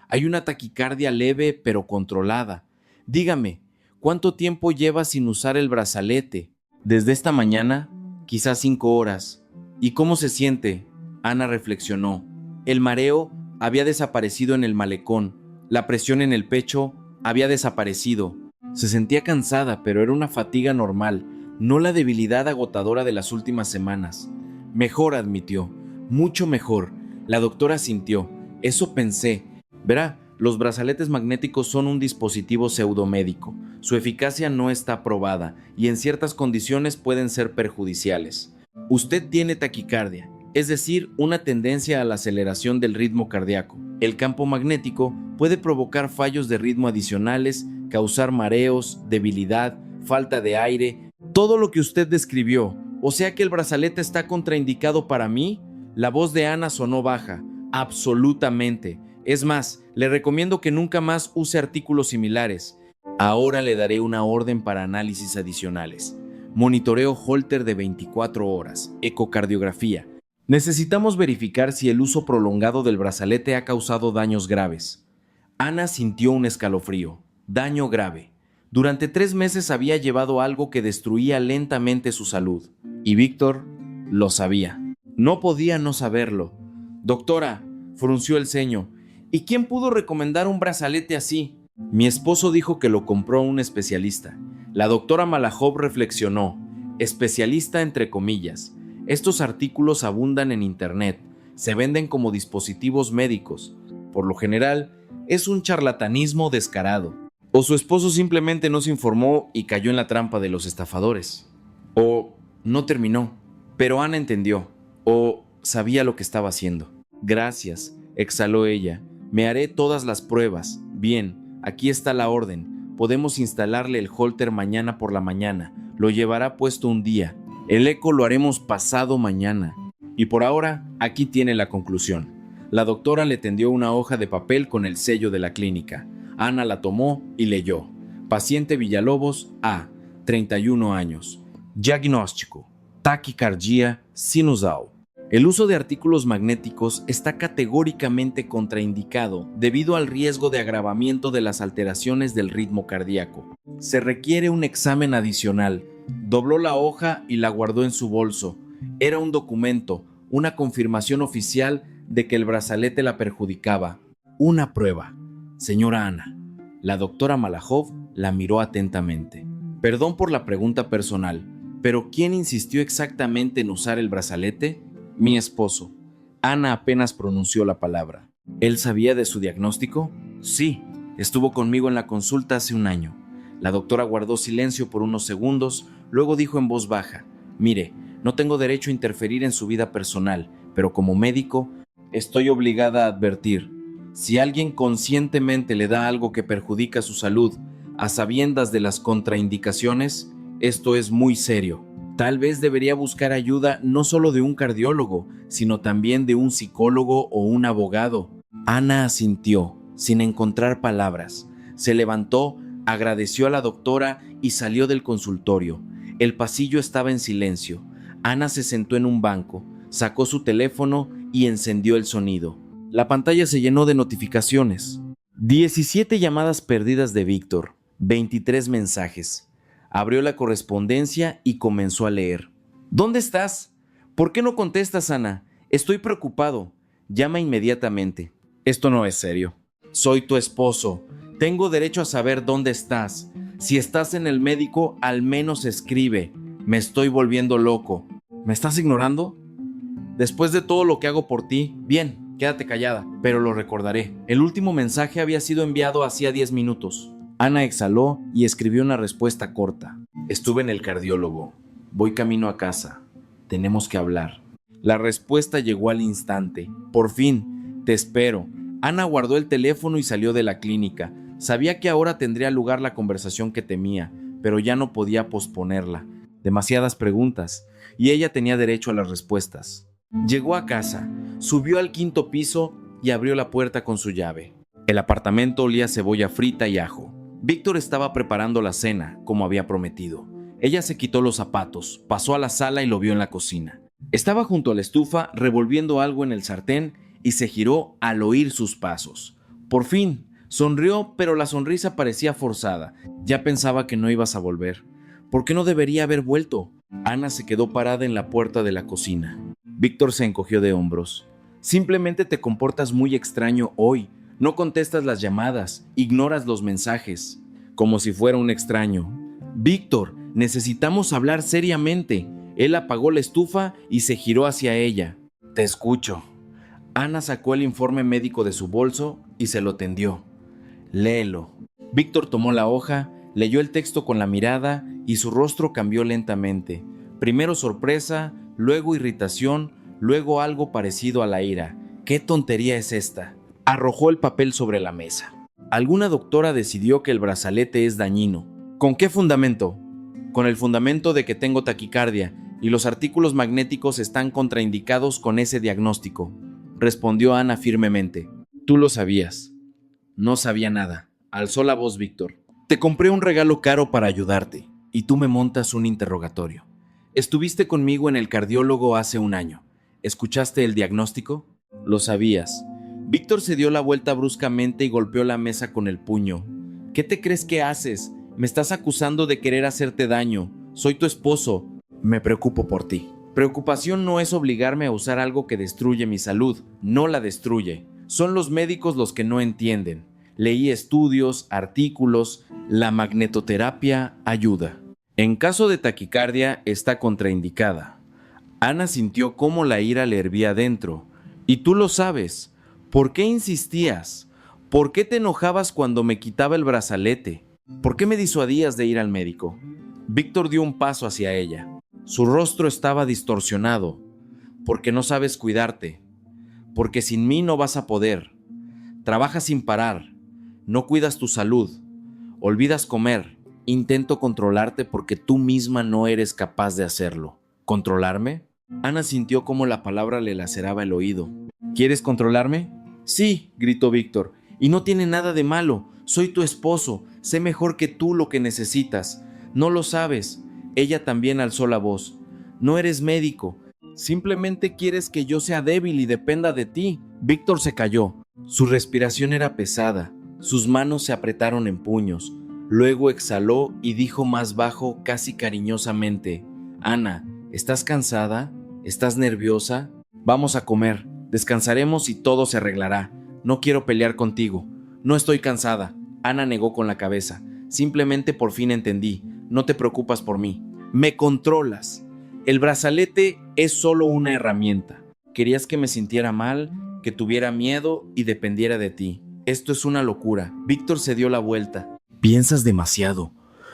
Hay una taquicardia leve pero controlada. Dígame, ¿cuánto tiempo lleva sin usar el brazalete? Desde esta mañana, quizás 5 horas. ¿Y cómo se siente?». Ana reflexionó. El mareo había desaparecido en el malecón. La presión en el pecho había desaparecido. Se sentía cansada, pero era una fatiga normal, no la debilidad agotadora de las últimas semanas. Mejor, admitió. Mucho mejor. La doctora asintió. Eso pensé. Verá, los brazaletes magnéticos son un dispositivo pseudomédico. Su eficacia no está probada y en ciertas condiciones pueden ser perjudiciales. Usted tiene taquicardia, es decir, una tendencia a la aceleración del ritmo cardíaco. El campo magnético puede provocar fallos de ritmo adicionales, causar mareos, debilidad, falta de aire, todo lo que usted describió. ¿O sea que el brazalete está contraindicado para mí? La voz de Ana sonó baja. Absolutamente. Es más, le recomiendo que nunca más use artículos similares. Ahora le daré una orden para análisis adicionales. Monitoreo Holter de 24 horas, ecocardiografía. Necesitamos verificar si el uso prolongado del brazalete ha causado daños graves. Ana sintió un escalofrío. Daño grave. Durante 3 meses había llevado algo que destruía lentamente su salud. Y Víctor lo sabía. No podía no saberlo. Doctora, frunció el ceño, ¿y quién pudo recomendar un brazalete así? Mi esposo dijo que lo compró un especialista. La doctora Malajov reflexionó. Especialista entre comillas. Estos artículos abundan en internet. Se venden como dispositivos médicos. Por lo general, es un charlatanismo descarado. O su esposo simplemente no se informó y cayó en la trampa de los estafadores. O no terminó, pero Ana entendió. O sabía lo que estaba haciendo. Gracias, exhaló ella. Me haré todas las pruebas. Bien, aquí está la orden. Podemos instalarle el holter mañana por la mañana. Lo llevará puesto un día. El eco lo haremos pasado mañana. Y por ahora, aquí tiene la conclusión. La doctora le tendió una hoja de papel con el sello de la clínica. Ana la tomó y leyó. Paciente Villalobos A, 31 años. Diagnóstico: taquicardia sinusal. El uso de artículos magnéticos está categóricamente contraindicado debido al riesgo de agravamiento de las alteraciones del ritmo cardíaco. Se requiere un examen adicional. Dobló la hoja y la guardó en su bolso. Era un documento, una confirmación oficial de que el brazalete la perjudicaba. Una prueba. Señora Ana. La doctora Malajov la miró atentamente. Perdón por la pregunta personal, pero ¿quién insistió exactamente en usar el brazalete? Mi esposo. Ana apenas pronunció la palabra. ¿Él sabía de su diagnóstico? Sí, estuvo conmigo en la consulta hace un año. La doctora guardó silencio por unos segundos, luego dijo en voz baja: Mire, no tengo derecho a interferir en su vida personal, pero como médico, estoy obligada a advertir. Si alguien conscientemente le da algo que perjudica su salud, a sabiendas de las contraindicaciones, esto es muy serio. Tal vez debería buscar ayuda no solo de un cardiólogo, sino también de un psicólogo o un abogado. Ana asintió, sin encontrar palabras. Se levantó, agradeció a la doctora y salió del consultorio. El pasillo estaba en silencio. Ana se sentó en un banco, sacó su teléfono y encendió el sonido. La pantalla se llenó de notificaciones. 17 llamadas perdidas de Víctor, 23 mensajes. Abrió la correspondencia y comenzó a leer. ¿Dónde estás? ¿Por qué no contestas, Ana? Estoy preocupado. Llama inmediatamente. Esto no es serio. Soy tu esposo. Tengo derecho a saber dónde estás. Si estás en el médico, al menos escribe. Me estoy volviendo loco. ¿Me estás ignorando? Después de todo lo que hago por ti, bien, quédate callada, pero lo recordaré. El último mensaje había sido enviado hacía 10 minutos. Ana exhaló y escribió una respuesta corta. Estuve en el cardiólogo. Voy camino a casa. Tenemos que hablar. La respuesta llegó al instante. Por fin, te espero. Ana guardó el teléfono y salió de la clínica. Sabía que ahora tendría lugar la conversación que temía, pero ya no podía posponerla. Demasiadas preguntas, y ella tenía derecho a las respuestas. Llegó a casa, subió al 5º piso y abrió la puerta con su llave. El apartamento olía a cebolla frita y ajo. Víctor estaba preparando la cena, como había prometido. Ella se quitó los zapatos, pasó a la sala y lo vio en la cocina. Estaba junto a la estufa, revolviendo algo en el sartén, y se giró al oír sus pasos. Por fin, sonrió, pero la sonrisa parecía forzada. Ya pensaba que no ibas a volver. ¿Por qué no debería haber vuelto? Ana se quedó parada en la puerta de la cocina. Víctor se encogió de hombros. Simplemente te comportas muy extraño hoy. No contestas las llamadas, ignoras los mensajes, como si fuera un extraño. Víctor, necesitamos hablar seriamente. Él apagó la estufa y se giró hacia ella. Te escucho. Ana sacó el informe médico de su bolso y se lo tendió. Léelo. Víctor tomó la hoja, leyó el texto con la mirada y su rostro cambió lentamente. Primero sorpresa, luego irritación, luego algo parecido a la ira. ¿Qué tontería es esta? Arrojó el papel sobre la mesa. Alguna doctora decidió que el brazalete es dañino. ¿Con qué fundamento? Con el fundamento de que tengo taquicardia y los artículos magnéticos están contraindicados con ese diagnóstico, respondió Ana firmemente. Tú lo sabías. No sabía nada. Alzó la voz Víctor. Te compré un regalo caro para ayudarte y tú me montas un interrogatorio. Estuviste conmigo en el cardiólogo hace un año. ¿Escuchaste el diagnóstico? Lo sabías. Víctor se dio la vuelta bruscamente y golpeó la mesa con el puño. ¿Qué te crees que haces? Me estás acusando de querer hacerte daño. Soy tu esposo. Me preocupo por ti. Preocupación no es obligarme a usar algo que destruye mi salud, no la destruye. Son los médicos los que no entienden. Leí estudios, artículos, la magnetoterapia ayuda. En caso de taquicardia está contraindicada. Ana sintió cómo la ira le hervía dentro. Y tú lo sabes. ¿Por qué insistías? ¿Por qué te enojabas cuando me quitaba el brazalete? ¿Por qué me disuadías de ir al médico? Víctor dio un paso hacia ella. Su rostro estaba distorsionado. Porque no sabes cuidarte. Porque sin mí no vas a poder. Trabajas sin parar. No cuidas tu salud. Olvidas comer. Intento controlarte porque tú misma no eres capaz de hacerlo. ¿Controlarme? Ana sintió cómo la palabra le laceraba el oído. ¿Quieres controlarme? Sí, gritó Víctor. Y no tiene nada de malo. Soy tu esposo. Sé mejor que tú lo que necesitas. No lo sabes. Ella también alzó la voz. No eres médico. Simplemente quieres que yo sea débil y dependa de ti. Víctor se calló. Su respiración era pesada. Sus manos se apretaron en puños. Luego exhaló y dijo más bajo, casi cariñosamente: Ana, ¿estás cansada? ¿Estás nerviosa? Vamos a comer. Descansaremos y todo se arreglará. No quiero pelear contigo. No estoy cansada. Ana negó con la cabeza. Simplemente por fin entendí. No te preocupas por mí. Me controlas. El brazalete es solo una herramienta. Querías que me sintiera mal, que tuviera miedo y dependiera de ti. Esto es una locura. Víctor se dio la vuelta. Piensas demasiado.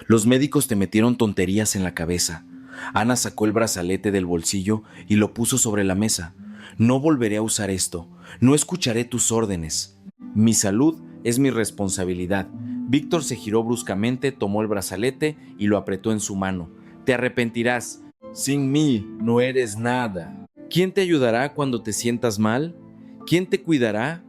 Los médicos te metieron tonterías en la cabeza. Ana sacó el brazalete del bolsillo y lo puso sobre la mesa. No volveré a usar esto. No escucharé tus órdenes. Mi salud es mi responsabilidad. Víctor se giró bruscamente, tomó el brazalete y lo apretó en su mano. Te arrepentirás. Sin mí no eres nada. ¿Quién te ayudará cuando te sientas mal? ¿Quién te cuidará?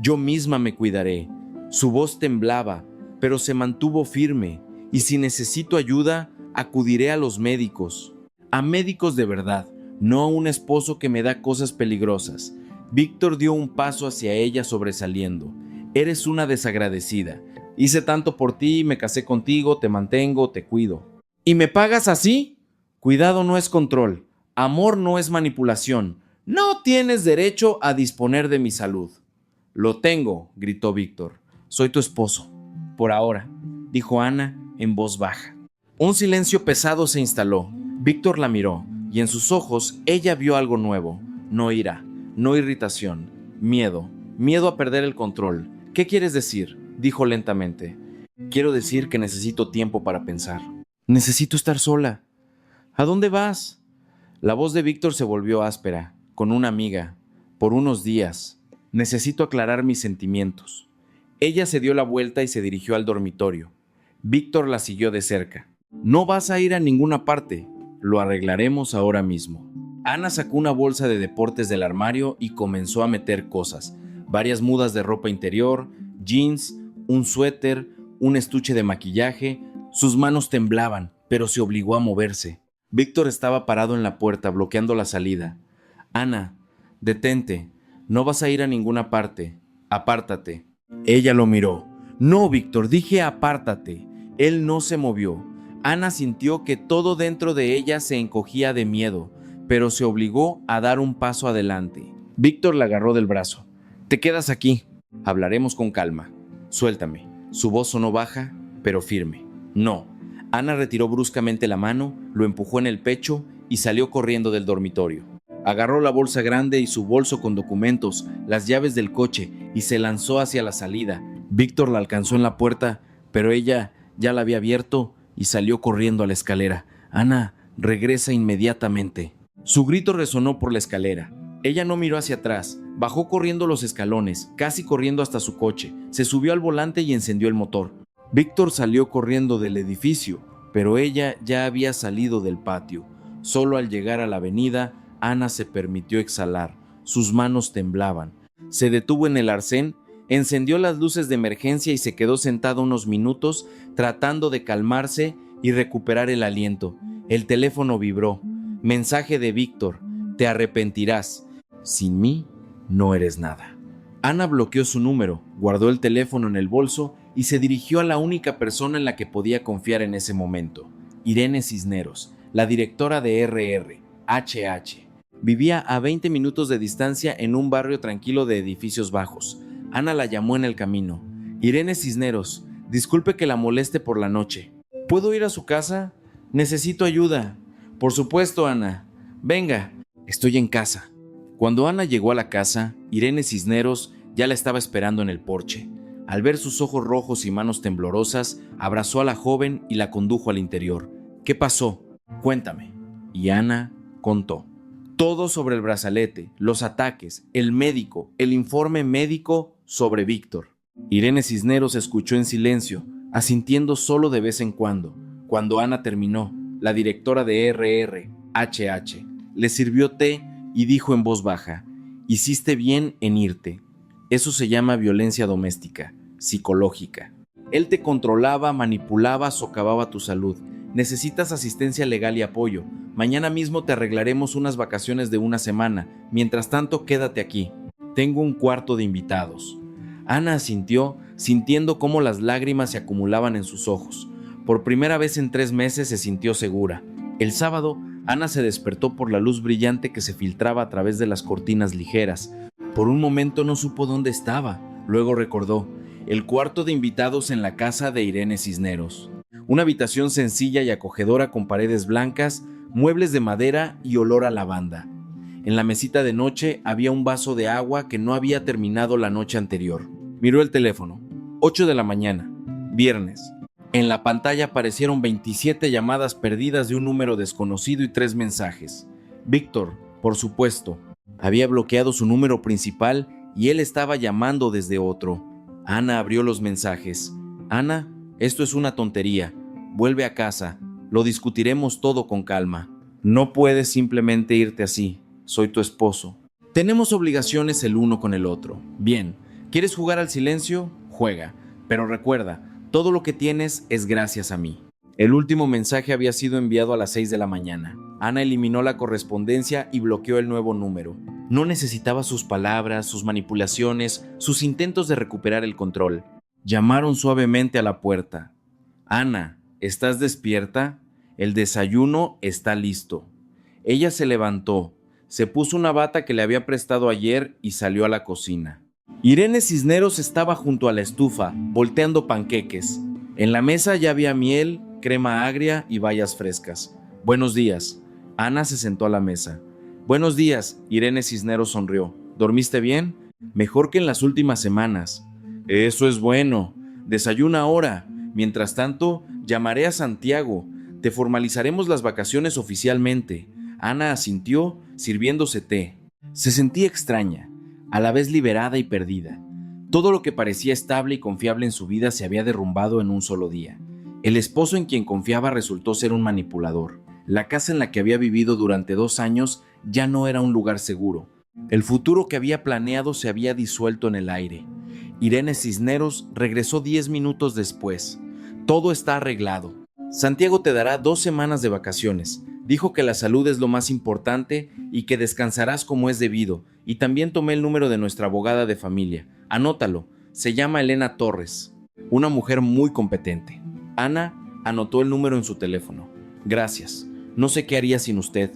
Yo misma me cuidaré. Su voz temblaba, pero se mantuvo firme. Y si necesito ayuda, acudiré a los médicos. A médicos de verdad, no a un esposo que me da cosas peligrosas. Víctor dio un paso hacia ella sobresaliendo. Eres una desagradecida. Hice tanto por ti, me casé contigo, te mantengo, te cuido. ¿Y me pagas así? Cuidado no es control. Amor no es manipulación. No tienes derecho a disponer de mi salud. Lo tengo, gritó Víctor. Soy tu esposo. Por ahora, dijo Ana en voz baja. Un silencio pesado se instaló. Víctor la miró, y en sus ojos ella vio algo nuevo. No ira, no irritación, miedo. Miedo a perder el control. ¿Qué quieres decir?, dijo lentamente. Quiero decir que necesito tiempo para pensar. Necesito estar sola. ¿A dónde vas? La voz de Víctor se volvió áspera. Con una amiga. Por unos días. Necesito aclarar mis sentimientos. Ella se dio la vuelta y se dirigió al dormitorio. Víctor la siguió de cerca. No vas a ir a ninguna parte. Lo arreglaremos ahora mismo. Ana sacó una bolsa de deportes del armario y comenzó a meter cosas. Varias mudas de ropa interior, jeans, un suéter, un estuche de maquillaje. Sus manos temblaban, pero se obligó a moverse. Víctor estaba parado en la puerta, bloqueando la salida. Ana, detente. No vas a ir a ninguna parte. Apártate. Ella lo miró. No, Víctor, dije apártate. Él no se movió. Ana sintió que todo dentro de ella se encogía de miedo, pero se obligó a dar un paso adelante. Víctor la agarró del brazo. Te quedas aquí. Hablaremos con calma. Suéltame. Su voz sonó baja, pero firme. No. Ana retiró bruscamente la mano, lo empujó en el pecho y salió corriendo del dormitorio. Agarró la bolsa grande y su bolso con documentos, las llaves del coche y se lanzó hacia la salida. Víctor la alcanzó en la puerta, pero ella ya la había abierto y salió corriendo a la escalera. Ana, regresa inmediatamente. Su grito resonó por la escalera. Ella no miró hacia atrás, bajó corriendo los escalones, casi corriendo hasta su coche, se subió al volante y encendió el motor. Víctor salió corriendo del edificio, pero ella ya había salido del patio. Solo al llegar a la avenida, Ana se permitió exhalar. Sus manos temblaban. Se detuvo en el arcén, encendió las luces de emergencia y se quedó sentada unos minutos tratando de calmarse y recuperar el aliento. El teléfono vibró. Mensaje de Víctor. Te arrepentirás. Sin mí, no eres nada. Ana bloqueó su número, guardó el teléfono en el bolso y se dirigió a la única persona en la que podía confiar en ese momento. Irene Cisneros, la directora de RR. HH. Vivía a 20 minutos de distancia en un barrio tranquilo de edificios bajos. Ana la llamó en el camino. Irene Cisneros, disculpe que la moleste por la noche. ¿Puedo ir a su casa? Necesito ayuda. Por supuesto, Ana. Venga, estoy en casa. Cuando Ana llegó a la casa, Irene Cisneros ya la estaba esperando en el porche. Al ver sus ojos rojos y manos temblorosas, abrazó a la joven y la condujo al interior. ¿Qué pasó? Cuéntame. Y Ana contó. Todo sobre el brazalete, los ataques, el médico, el informe médico sobre Víctor. Irene Cisneros escuchó en silencio, asintiendo solo de vez en cuando. Cuando Ana terminó, la directora de HH le sirvió té y dijo en voz baja: hiciste bien en irte. Eso se llama violencia doméstica, psicológica. Él te controlaba, manipulaba, socavaba tu salud. Necesitas asistencia legal y apoyo. Mañana mismo te arreglaremos unas vacaciones de una semana. Mientras tanto, quédate aquí. Tengo un cuarto de invitados. Ana asintió, sintiendo cómo las lágrimas se acumulaban en sus ojos. Por primera vez en 3 meses se sintió segura. El sábado, Ana se despertó por la luz brillante que se filtraba a través de las cortinas ligeras. Por un momento no supo dónde estaba. Luego recordó: el cuarto de invitados en la casa de Irene Cisneros. Una habitación sencilla y acogedora con paredes blancas, muebles de madera y olor a lavanda. En la mesita de noche había un vaso de agua que no había terminado la noche anterior. Miró el teléfono. 8 de la mañana, viernes. En la pantalla aparecieron 27 llamadas perdidas de un número desconocido y 3 mensajes. Víctor, por supuesto. Había bloqueado su número principal y él estaba llamando desde otro. Ana abrió los mensajes. Ana, esto es una tontería. Vuelve a casa. Lo discutiremos todo con calma. No puedes simplemente irte así. Soy tu esposo. Tenemos obligaciones el uno con el otro. Bien, ¿quieres jugar al silencio? Juega. Pero recuerda, todo lo que tienes es gracias a mí. El último mensaje había sido enviado a las 6 de la mañana. Ana eliminó la correspondencia y bloqueó el nuevo número. No necesitaba sus palabras, sus manipulaciones, sus intentos de recuperar el control. Llamaron suavemente a la puerta. Ana, ¿estás despierta? El desayuno está listo. Ella se levantó, se puso una bata que le había prestado ayer y salió a la cocina. Irene Cisneros estaba junto a la estufa, volteando panqueques. En la mesa ya había miel, crema agria y bayas frescas. Buenos días. Ana se sentó a la mesa. Buenos días, Irene Cisneros sonrió. ¿Dormiste bien? Mejor que en las últimas semanas. Eso es bueno. Desayuna ahora. Mientras tanto, llamaré a Santiago. Te formalizaremos las vacaciones oficialmente. Ana asintió, sirviéndose té. Se sentía extraña, a la vez liberada y perdida. Todo lo que parecía estable y confiable en su vida se había derrumbado en un solo día. El esposo en quien confiaba resultó ser un manipulador. La casa en la que había vivido durante 2 años ya no era un lugar seguro. El futuro que había planeado se había disuelto en el aire. Irene Cisneros regresó 10 minutos después. Todo está arreglado. Santiago te dará 2 semanas de vacaciones. Dijo que la salud es lo más importante y que descansarás como es debido. Y también tomé el número de nuestra abogada de familia. Anótalo. Se llama Elena Torres. Una mujer muy competente. Ana anotó el número en su teléfono. Gracias. No sé qué haría sin usted.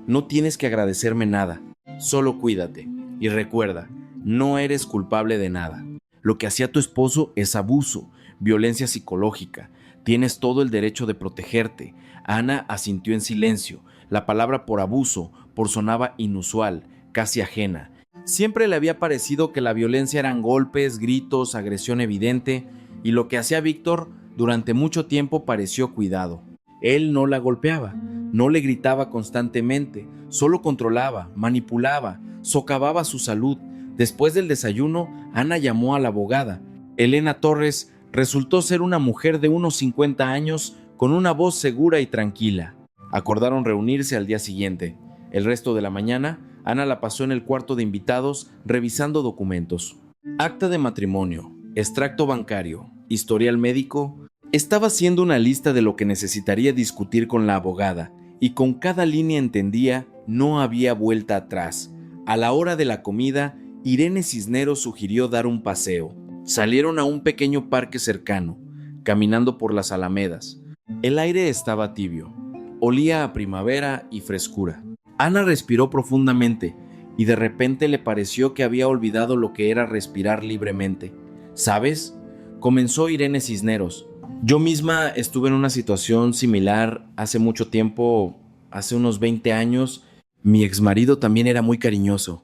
No tienes que agradecerme nada. Solo cuídate. Y recuerda, no eres culpable de nada. Lo que hacía tu esposo es abuso, violencia psicológica. Tienes todo el derecho de protegerte. Ana asintió en silencio. La palabra por abuso sonaba inusual, casi ajena. Siempre le había parecido que la violencia eran golpes, gritos, agresión evidente, y lo que hacía Víctor durante mucho tiempo pareció cuidado. Él no la golpeaba, no le gritaba constantemente, solo controlaba, manipulaba, socavaba su salud. Después del desayuno, Ana llamó a la abogada. Elena Torres resultó ser una mujer de unos 50 años con una voz segura y tranquila. Acordaron reunirse al día siguiente. El resto de la mañana, Ana la pasó en el cuarto de invitados revisando documentos. Acta de matrimonio, extracto bancario, historial médico. Estaba haciendo una lista de lo que necesitaría discutir con la abogada, y con cada línea entendía, no había vuelta atrás. A la hora de la comida, Irene Cisneros sugirió dar un paseo. Salieron a un pequeño parque cercano, caminando por las alamedas. El aire estaba tibio, olía a primavera y frescura. Ana respiró profundamente y de repente le pareció que había olvidado lo que era respirar libremente. ¿Sabes? Comenzó Irene Cisneros. Yo misma estuve en una situación similar hace mucho tiempo, hace unos 20 años. Mi exmarido también era muy cariñoso.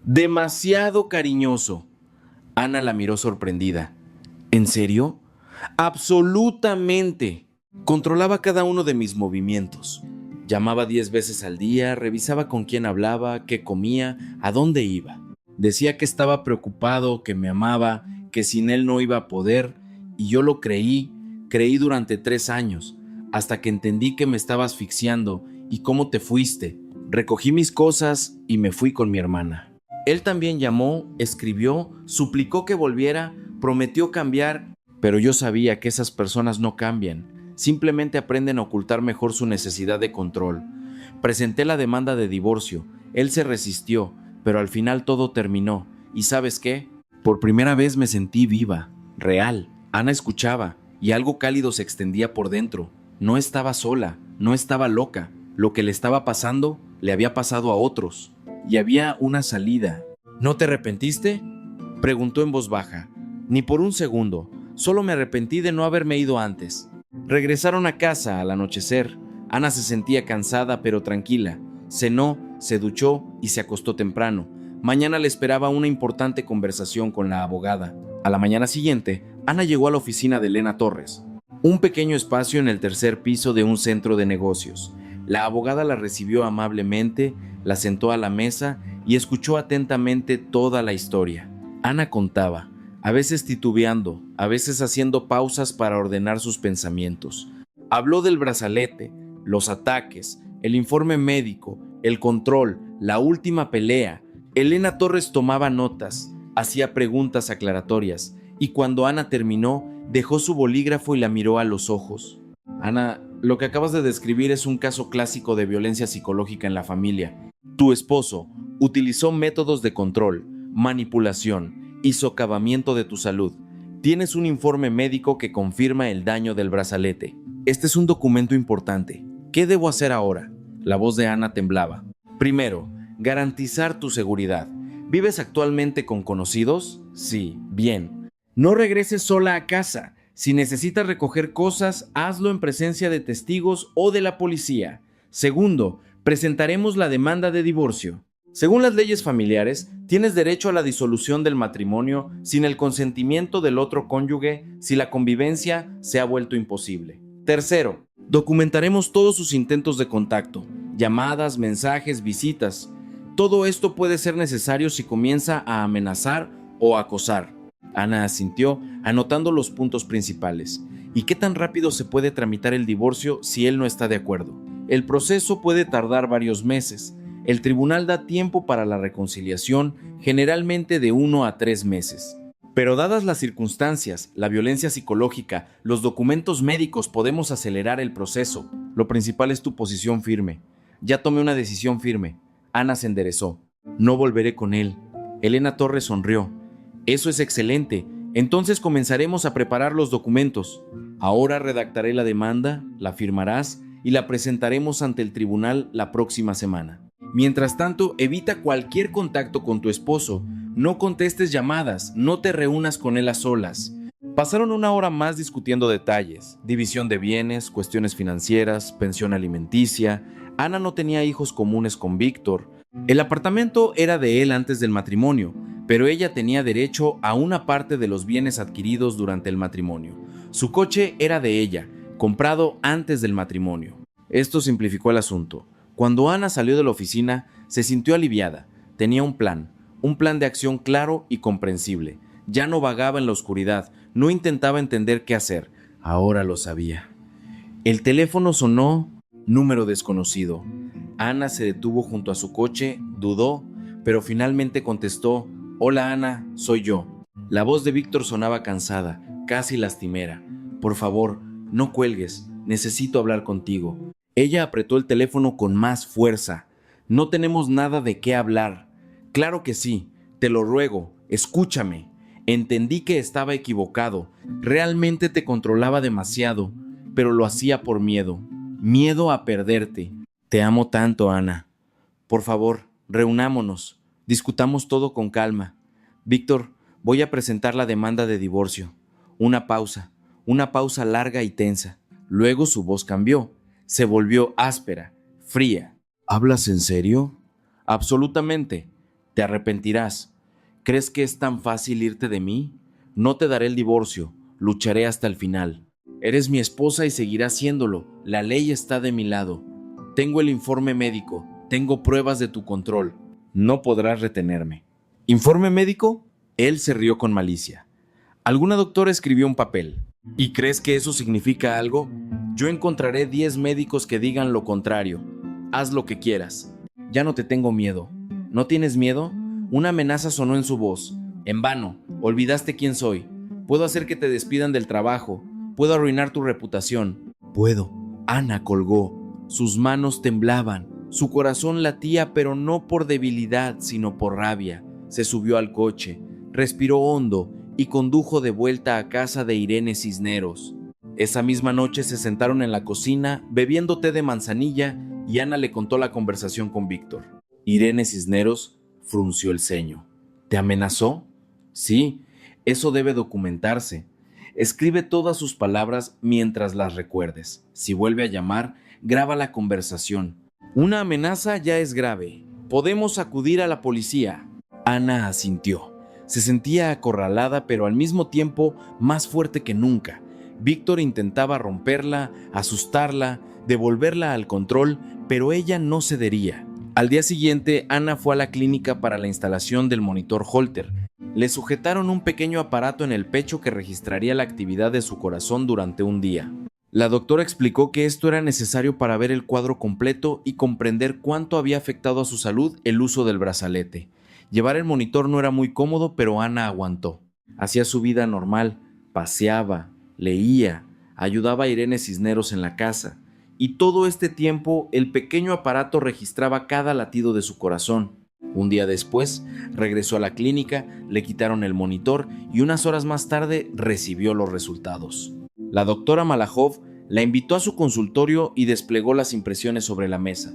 Demasiado cariñoso. Ana la miró sorprendida. ¿En serio? Absolutamente. Controlaba cada uno de mis movimientos. Llamaba 10 veces al día, revisaba con quién hablaba, qué comía, a dónde iba. Decía que estaba preocupado, que me amaba, que sin él no iba a poder, y yo lo creí durante 3 años, hasta que entendí que me estaba asfixiando. ¿Y cómo te fuiste? Recogí mis cosas y me fui con mi hermana. Él también llamó, escribió, suplicó que volviera, prometió cambiar, pero yo sabía que esas personas no cambian. Simplemente aprenden a ocultar mejor su necesidad de control. Presenté la demanda de divorcio. Él se resistió, pero al final todo terminó. ¿Y sabes qué? Por primera vez me sentí viva, real. Ana escuchaba, y algo cálido se extendía por dentro. No estaba sola, no estaba loca. Lo que le estaba pasando, le había pasado a otros. Y había una salida. ¿No te arrepentiste?, preguntó en voz baja. Ni por un segundo. Solo me arrepentí de no haberme ido antes. Regresaron a casa al anochecer. Ana se sentía cansada pero tranquila. Cenó, se duchó y se acostó temprano. Mañana le esperaba una importante conversación con la abogada. A la mañana siguiente, Ana llegó a la oficina de Elena Torres, un pequeño espacio en el tercer piso de un centro de negocios. La abogada la recibió amablemente, la sentó a la mesa y escuchó atentamente toda la historia. Ana contaba, a veces titubeando, a veces haciendo pausas para ordenar sus pensamientos. Habló del brazalete, los ataques, el informe médico, el control, la última pelea. Elena Torres tomaba notas, hacía preguntas aclaratorias, y cuando Ana terminó, dejó su bolígrafo y la miró a los ojos. Ana, lo que acabas de describir es un caso clásico de violencia psicológica en la familia. Tu esposo utilizó métodos de control, manipulación y socavamiento de tu salud. Tienes un informe médico que confirma el daño del brazalete. Este es un documento importante. ¿Qué debo hacer ahora? La voz de Ana temblaba. Primero, garantizar tu seguridad. ¿Vives actualmente con conocidos? Sí, bien. No regreses sola a casa. Si necesitas recoger cosas, hazlo en presencia de testigos o de la policía. Segundo, presentaremos la demanda de divorcio. Según las leyes familiares, tienes derecho a la disolución del matrimonio sin el consentimiento del otro cónyuge si la convivencia se ha vuelto imposible. Tercero, documentaremos todos sus intentos de contacto, llamadas, mensajes, visitas. Todo esto puede ser necesario si comienza a amenazar o acosar. Ana asintió, anotando los puntos principales. ¿Y qué tan rápido se puede tramitar el divorcio si él no está de acuerdo? El proceso puede tardar varios meses. El tribunal da tiempo para la reconciliación, generalmente de 1 a 3 meses. Pero dadas las circunstancias, la violencia psicológica, los documentos médicos, podemos acelerar el proceso. Lo principal es tu posición firme. Ya tomé una decisión firme. Ana se enderezó. No volveré con él. Elena Torres sonrió. Eso es excelente. Entonces comenzaremos a preparar los documentos. Ahora redactaré la demanda, la firmarás y la presentaremos ante el tribunal la próxima semana. Mientras tanto, evita cualquier contacto con tu esposo. No contestes llamadas, no te reúnas con él a solas. Pasaron 1 hora más discutiendo detalles, división de bienes, cuestiones financieras, pensión alimenticia. Ana no tenía hijos comunes con Víctor. El apartamento era de él antes del matrimonio, pero ella tenía derecho a una parte de los bienes adquiridos durante el matrimonio. Su coche era de ella, comprado antes del matrimonio. Esto simplificó el asunto. Cuando Ana salió de la oficina, se sintió aliviada. Tenía un plan de acción claro y comprensible. Ya no vagaba en la oscuridad, no intentaba entender qué hacer. Ahora lo sabía. El teléfono sonó, número desconocido. Ana se detuvo junto a su coche, dudó, pero finalmente contestó: «Hola Ana, soy yo». La voz de Víctor sonaba cansada, casi lastimera. «Por favor, no cuelgues, necesito hablar contigo». Ella apretó el teléfono con más fuerza. «No tenemos nada de qué hablar». «Claro que sí, te lo ruego, escúchame. Entendí que estaba equivocado, realmente te controlaba demasiado, pero lo hacía por miedo a perderte. Te amo tanto, Ana». Por favor, reunámonos. Discutamos todo con calma. Víctor, voy a presentar la demanda de divorcio. Una pausa larga y tensa. Luego su voz cambió. Se volvió áspera, fría. ¿Hablas en serio? Absolutamente. Te arrepentirás. ¿Crees que es tan fácil irte de mí? No te daré el divorcio. Lucharé hasta el final. Eres mi esposa y seguirás siéndolo. La ley está de mi lado. Tengo el informe médico. Tengo pruebas de tu control. No podrás retenerme. ¿Informe médico? Él se rió con malicia. Alguna doctora escribió un papel. ¿Y crees que eso significa algo? Yo encontraré 10 médicos que digan lo contrario. Haz lo que quieras. Ya no te tengo miedo. ¿No tienes miedo? Una amenaza sonó en su voz. En vano, olvidaste quién soy. Puedo hacer que te despidan del trabajo. Puedo arruinar tu reputación. Puedo. Ana colgó. Sus manos temblaban. Su corazón latía, pero no por debilidad, sino por rabia. Se subió al coche, respiró hondo y condujo de vuelta a casa de Irene Cisneros. Esa misma noche se sentaron en la cocina, bebiendo té de manzanilla, y Ana le contó la conversación con Víctor. Irene Cisneros frunció el ceño. ¿Te amenazó? Sí, eso debe documentarse. Escribe todas sus palabras mientras las recuerdes. Si vuelve a llamar, graba la conversación. Una amenaza ya es grave. Podemos acudir a la policía. Ana asintió. Se sentía acorralada, pero al mismo tiempo más fuerte que nunca. Víctor intentaba romperla, asustarla, devolverla al control, pero ella no cedería. Al día siguiente, Ana fue a la clínica para la instalación del monitor Holter. Le sujetaron un pequeño aparato en el pecho que registraría la actividad de su corazón durante un día. La doctora explicó que esto era necesario para ver el cuadro completo y comprender cuánto había afectado a su salud el uso del brazalete. Llevar el monitor no era muy cómodo, pero Ana aguantó. Hacía su vida normal, paseaba, leía, ayudaba a Irene Cisneros en la casa. Y todo este tiempo el pequeño aparato registraba cada latido de su corazón. Un día después, regresó a la clínica, le quitaron el monitor y unas horas más tarde recibió los resultados. La doctora Malajov la invitó a su consultorio y desplegó las impresiones sobre la mesa.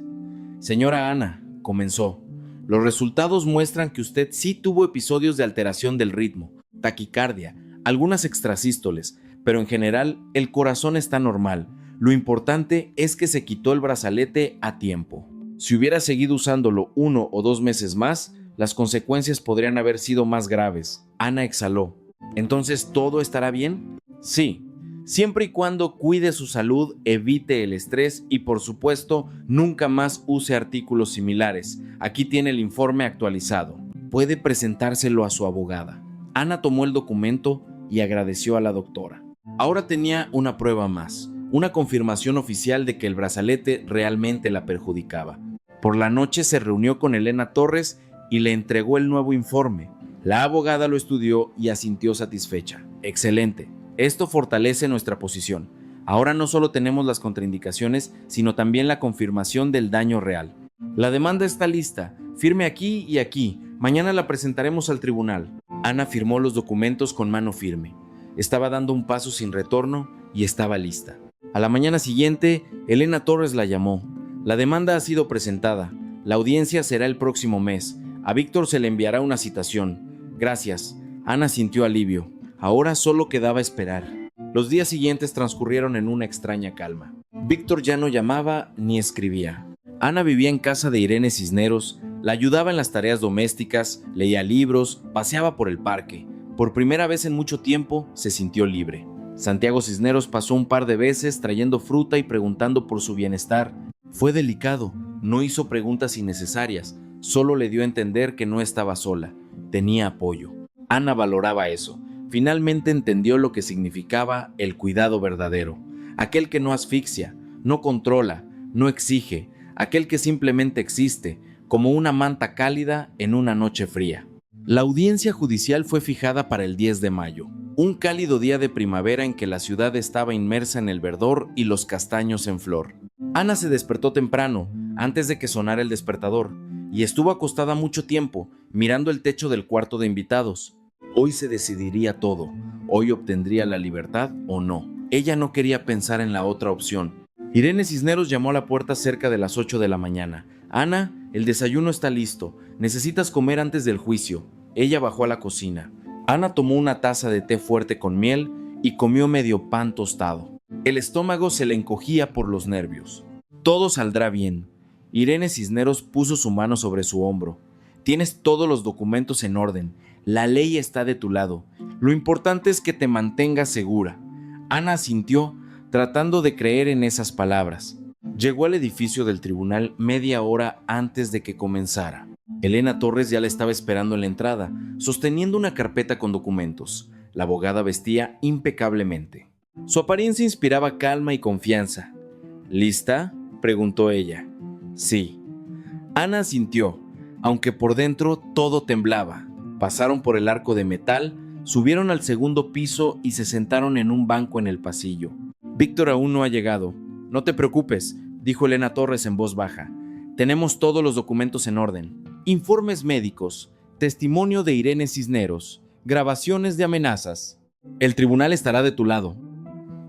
Señora Ana, comenzó, los resultados muestran que usted sí tuvo episodios de alteración del ritmo, taquicardia, algunas extrasístoles, pero en general el corazón está normal. Lo importante es que se quitó el brazalete a tiempo. Si hubiera seguido usándolo 1 o 2 meses más, las consecuencias podrían haber sido más graves. Ana exhaló. ¿Entonces todo estará bien? Sí, siempre y cuando cuide su salud, evite el estrés y, por supuesto, nunca más use artículos similares. Aquí tiene el informe actualizado. Puede presentárselo a su abogada. Ana tomó el documento y agradeció a la doctora. Ahora tenía una prueba más, una confirmación oficial de que el brazalete realmente la perjudicaba. Por la noche se reunió con Elena Torres y le entregó el nuevo informe. La abogada lo estudió y asintió satisfecha. Excelente. Esto fortalece nuestra posición. Ahora no solo tenemos las contraindicaciones, sino también la confirmación del daño real. La demanda está lista. Firme aquí y aquí. Mañana la presentaremos al tribunal. Ana firmó los documentos con mano firme. Estaba dando un paso sin retorno y estaba lista. A la mañana siguiente, Elena Torres la llamó. La demanda ha sido presentada. La audiencia será el próximo mes. A Víctor se le enviará una citación. Gracias. Ana sintió alivio. Ahora solo quedaba esperar. Los días siguientes transcurrieron en una extraña calma. Víctor ya no llamaba ni escribía. Ana vivía en casa de Irene Cisneros, la ayudaba en las tareas domésticas, leía libros, paseaba por el parque. Por primera vez en mucho tiempo se sintió libre. Santiago Cisneros pasó un par de veces trayendo fruta y preguntando por su bienestar. Fue delicado, no hizo preguntas innecesarias, solo le dio a entender que no estaba sola, tenía apoyo. Ana valoraba eso. Finalmente entendió lo que significaba el cuidado verdadero, aquel que no asfixia, no controla, no exige, aquel que simplemente existe, como una manta cálida en una noche fría. La audiencia judicial fue fijada para el 10 de mayo, un cálido día de primavera en que la ciudad estaba inmersa en el verdor y los castaños en flor. Ana se despertó temprano, antes de que sonara el despertador, y estuvo acostada mucho tiempo, mirando el techo del cuarto de invitados. Hoy se decidiría todo, hoy obtendría la libertad o no. Ella no quería pensar en la otra opción. Irene Cisneros llamó a la puerta cerca de las 8 de la mañana. Ana el desayuno está listo. Necesitas comer antes del juicio. Ella bajó a la cocina. Ana tomó una taza de té fuerte con miel y comió medio pan tostado. El estómago se le encogía por los nervios. Todo saldrá bien. Irene Cisneros puso su mano sobre su hombro. Tienes todos los documentos en orden. La ley está de tu lado. Lo importante es que te mantengas segura. Ana asintió, tratando de creer en esas palabras. Llegó al edificio del tribunal media hora antes de que comenzara. Elena Torres ya la estaba esperando en la entrada, sosteniendo una carpeta con documentos. La abogada vestía impecablemente. Su apariencia inspiraba calma y confianza. ¿Lista?, preguntó ella. Sí. Ana asintió, aunque por dentro todo temblaba. Pasaron por el arco de metal, subieron al segundo piso y se sentaron en un banco en el pasillo. Víctor aún no ha llegado. No te preocupes, dijo Elena Torres en voz baja. Tenemos todos los documentos en orden. Informes médicos, testimonio de Irene Cisneros, grabaciones de amenazas. El tribunal estará de tu lado.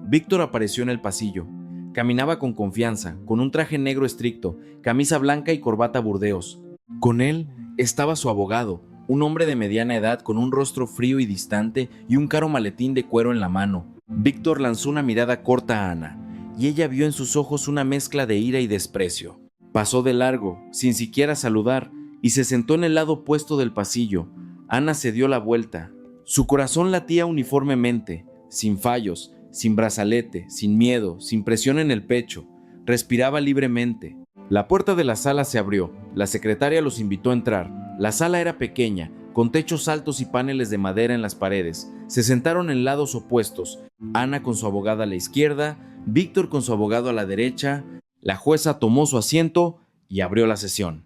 Víctor apareció en el pasillo. Caminaba con confianza, con un traje negro estricto, camisa blanca y corbata burdeos. Con él estaba su abogado, un hombre de mediana edad con un rostro frío y distante y un caro maletín de cuero en la mano. Víctor lanzó una mirada corta a Ana, y ella vio en sus ojos una mezcla de ira y desprecio. Pasó de largo, sin siquiera saludar, y se sentó en el lado opuesto del pasillo. Ana se dio la vuelta. Su corazón latía uniformemente, sin fallos, sin brazalete, sin miedo, sin presión en el pecho. Respiraba libremente. La puerta de la sala se abrió. La secretaria los invitó a entrar. La sala era pequeña, con techos altos y paneles de madera en las paredes. Se sentaron en lados opuestos. Ana con su abogada a la izquierda, Víctor con su abogado a la derecha. La jueza tomó su asiento y abrió la sesión.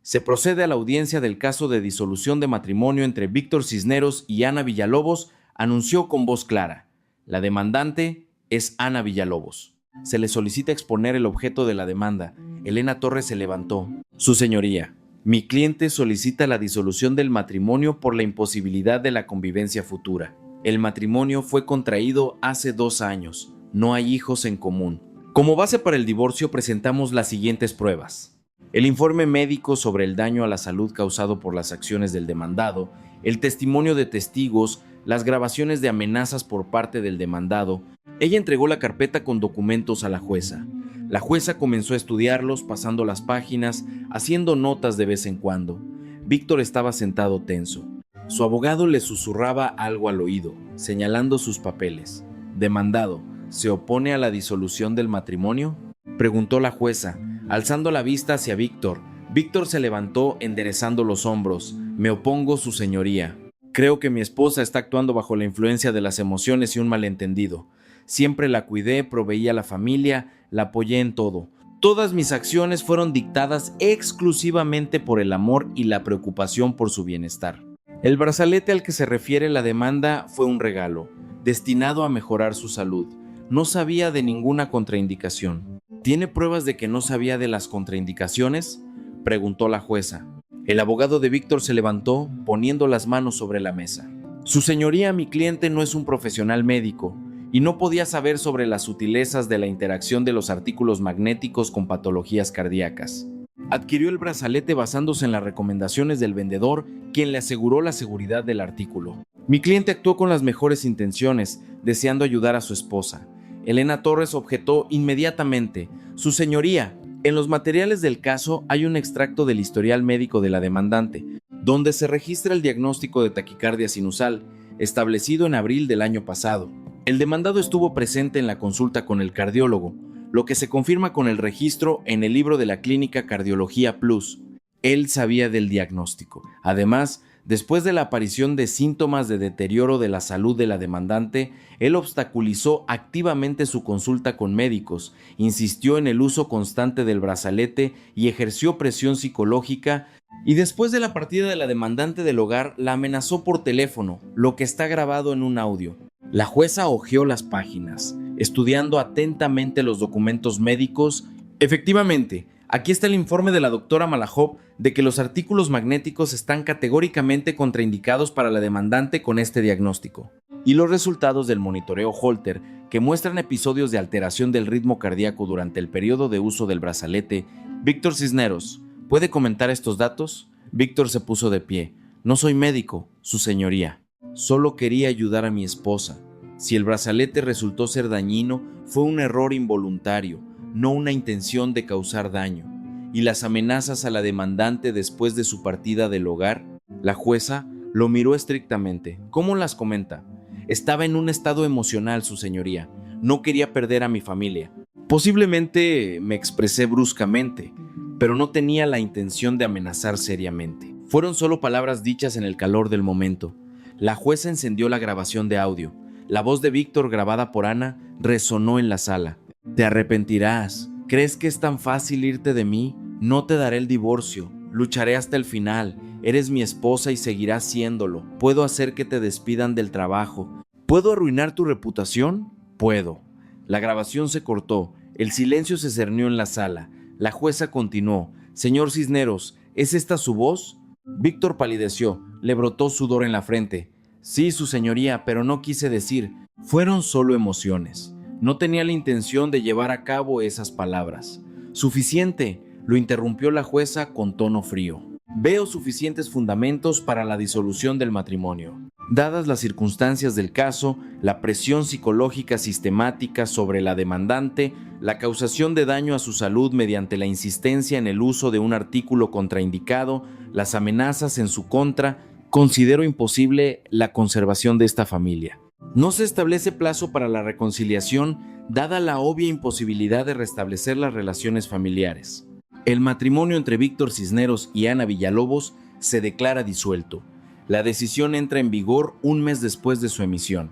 Se procede a la audiencia del caso de disolución de matrimonio entre Víctor Cisneros y Ana Villalobos, anunció con voz clara. La demandante es Ana Villalobos. Se le solicita exponer el objeto de la demanda. Elena Torres se levantó. Su señoría, mi cliente solicita la disolución del matrimonio por la imposibilidad de la convivencia futura. El matrimonio fue contraído hace 2 años. No hay hijos en común. Como base para el divorcio presentamos las siguientes pruebas. El informe médico sobre el daño a la salud causado por las acciones del demandado, el testimonio de testigos, las grabaciones de amenazas por parte del demandado. Ella entregó la carpeta con documentos a la jueza. La jueza comenzó a estudiarlos, pasando las páginas, haciendo notas de vez en cuando. Víctor estaba sentado tenso. Su abogado le susurraba algo al oído, señalando sus papeles. Demandado, ¿se opone a la disolución del matrimonio?, preguntó la jueza, alzando la vista hacia Víctor. Víctor se levantó enderezando los hombros. Me opongo, su señoría. Creo que mi esposa está actuando bajo la influencia de las emociones y un malentendido. Siempre la cuidé, proveí a la familia, la apoyé en todo. Todas mis acciones fueron dictadas exclusivamente por el amor y la preocupación por su bienestar. El brazalete al que se refiere la demanda fue un regalo, destinado a mejorar su salud. No sabía de ninguna contraindicación. ¿Tiene pruebas de que no sabía de las contraindicaciones?, preguntó la jueza. El abogado de Víctor se levantó, poniendo las manos sobre la mesa. Su señoría, mi cliente no es un profesional médico y no podía saber sobre las sutilezas de la interacción de los artículos magnéticos con patologías cardíacas. Adquirió el brazalete basándose en las recomendaciones del vendedor, quien le aseguró la seguridad del artículo. Mi cliente actuó con las mejores intenciones, deseando ayudar a su esposa. Elena Torres objetó inmediatamente. Su señoría, en los materiales del caso hay un extracto del historial médico de la demandante, donde se registra el diagnóstico de taquicardia sinusal, establecido en abril del año pasado. El demandado estuvo presente en la consulta con el cardiólogo, lo que se confirma con el registro en el libro de la clínica Cardiología Plus. Él sabía del diagnóstico. Además, después de la aparición de síntomas de deterioro de la salud de la demandante, él obstaculizó activamente su consulta con médicos, insistió en el uso constante del brazalete y ejerció presión psicológica, y después de la partida de la demandante del hogar, la amenazó por teléfono, lo que está grabado en un audio. La jueza hojeó las páginas, estudiando atentamente los documentos médicos. Efectivamente, aquí está el informe de la doctora Malajov de que los artículos magnéticos están categóricamente contraindicados para la demandante con este diagnóstico. Y los resultados del monitoreo Holter, que muestran episodios de alteración del ritmo cardíaco durante el periodo de uso del brazalete. Víctor Cisneros, ¿Puede comentar estos datos? Víctor se puso de pie. No soy médico, su señoría. Solo quería ayudar a mi esposa. Si el brazalete resultó ser dañino, fue un error involuntario, no una intención de causar daño. Y las amenazas a la demandante después de su partida del hogar, la jueza lo miró estrictamente. ¿Cómo las comenta? Estaba en un estado emocional, su señoría. No quería perder a mi familia. Posiblemente me expresé bruscamente, pero no tenía la intención de amenazar seriamente. Fueron solo palabras dichas en el calor del momento. La jueza encendió la grabación de audio. La voz de Víctor, grabada por Ana, resonó en la sala. Te arrepentirás. ¿Crees que es tan fácil irte de mí? No te daré el divorcio. Lucharé hasta el final. Eres mi esposa y seguirás siéndolo. Puedo hacer que te despidan del trabajo. ¿Puedo arruinar tu reputación? Puedo. La grabación se cortó. El silencio se cernió en la sala. La jueza continuó. Señor Cisneros, ¿es esta su voz? Víctor palideció. Le brotó sudor en la frente. Sí, su señoría, pero no quise decir. Fueron solo emociones. No tenía la intención de llevar a cabo esas palabras. Suficiente, lo interrumpió la jueza con tono frío. Veo suficientes fundamentos para la disolución del matrimonio. Dadas las circunstancias del caso, la presión psicológica sistemática sobre la demandante, la causación de daño a su salud mediante la insistencia en el uso de un artículo contraindicado, las amenazas en su contra, considero imposible la conservación de esta familia. No se establece plazo para la reconciliación, dada la obvia imposibilidad de restablecer las relaciones familiares. El matrimonio entre Víctor Cisneros y Ana Villalobos se declara disuelto. La decisión entra en vigor un mes después de su emisión.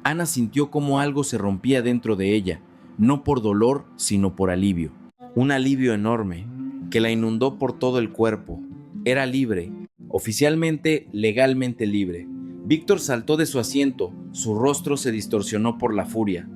Ana sintió como algo se rompía dentro de ella, no por dolor, sino por alivio. Un alivio enorme, que la inundó por todo el cuerpo. Era libre, oficialmente, legalmente libre. Víctor saltó de su asiento, su rostro se distorsionó por la furia.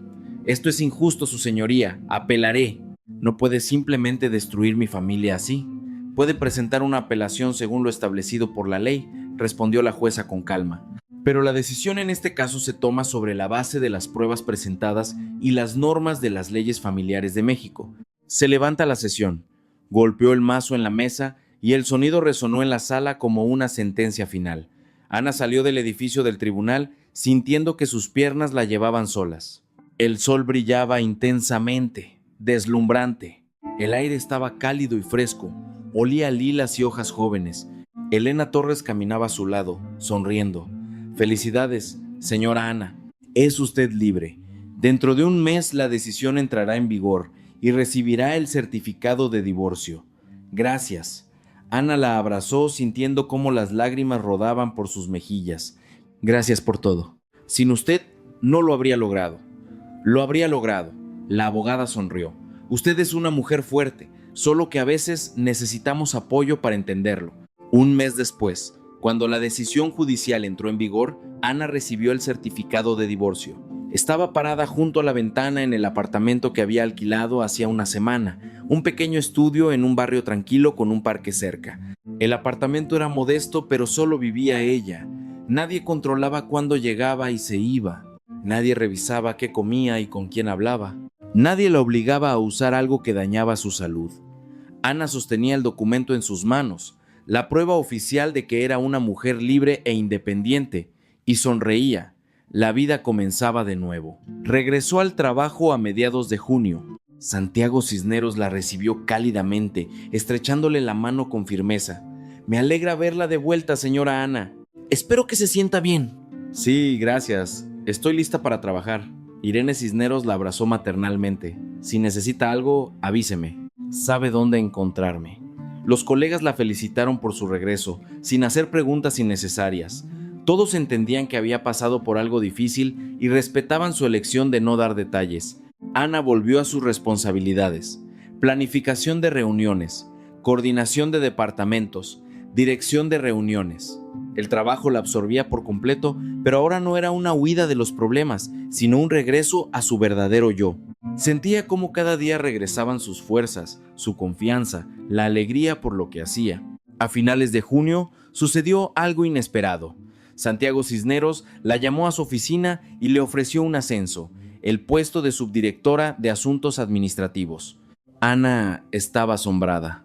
Esto es injusto, su señoría, apelaré. No puede simplemente destruir mi familia así. Puede presentar una apelación según lo establecido por la ley, respondió la jueza con calma. Pero la decisión en este caso se toma sobre la base de las pruebas presentadas y las normas de las leyes familiares de México. Se levanta la sesión. Golpeó el mazo en la mesa y el sonido resonó en la sala como una sentencia final. Ana salió del edificio del tribunal sintiendo que sus piernas la llevaban solas. El sol brillaba intensamente, deslumbrante. El aire estaba cálido y fresco, olía a lilas y hojas jóvenes. Elena Torres caminaba a su lado, sonriendo. Felicidades, señora Ana. Es usted libre. Dentro de un mes la decisión entrará en vigor y recibirá el certificado de divorcio. Gracias. Ana la abrazó sintiendo cómo las lágrimas rodaban por sus mejillas. Gracias por todo. Sin usted no lo habría logrado. Lo habría logrado. La abogada sonrió. Usted es una mujer fuerte, solo que a veces necesitamos apoyo para entenderlo. Un mes después, cuando la decisión judicial entró en vigor, Ana recibió el certificado de divorcio. Estaba parada junto a la ventana en el apartamento que había alquilado hacía una semana, un pequeño estudio en un barrio tranquilo con un parque cerca. El apartamento era modesto, pero solo vivía ella. Nadie controlaba cuándo llegaba y se iba. Nadie revisaba qué comía y con quién hablaba. Nadie la obligaba a usar algo que dañaba su salud. Ana sostenía el documento en sus manos, la prueba oficial de que era una mujer libre e independiente, y sonreía. La vida comenzaba de nuevo. Regresó al trabajo a mediados de junio. Santiago Cisneros la recibió cálidamente, estrechándole la mano con firmeza. Me alegra verla de vuelta, señora Ana. Espero que se sienta bien. Sí, gracias. Estoy lista para trabajar. Irene Cisneros la abrazó maternalmente. Si necesita algo, avíseme. Sabe dónde encontrarme. Los colegas la felicitaron por su regreso, sin hacer preguntas innecesarias. Todos entendían que había pasado por algo difícil y respetaban su elección de no dar detalles. Ana volvió a sus responsabilidades: planificación de reuniones, coordinación de departamentos, dirección de reuniones. El trabajo la absorbía por completo, pero ahora no era una huida de los problemas, sino un regreso a su verdadero yo. Sentía cómo cada día regresaban sus fuerzas, su confianza, la alegría por lo que hacía. A finales de junio sucedió algo inesperado. Santiago Cisneros la llamó a su oficina y le ofreció un ascenso, el puesto de subdirectora de Asuntos Administrativos. Ana estaba asombrada.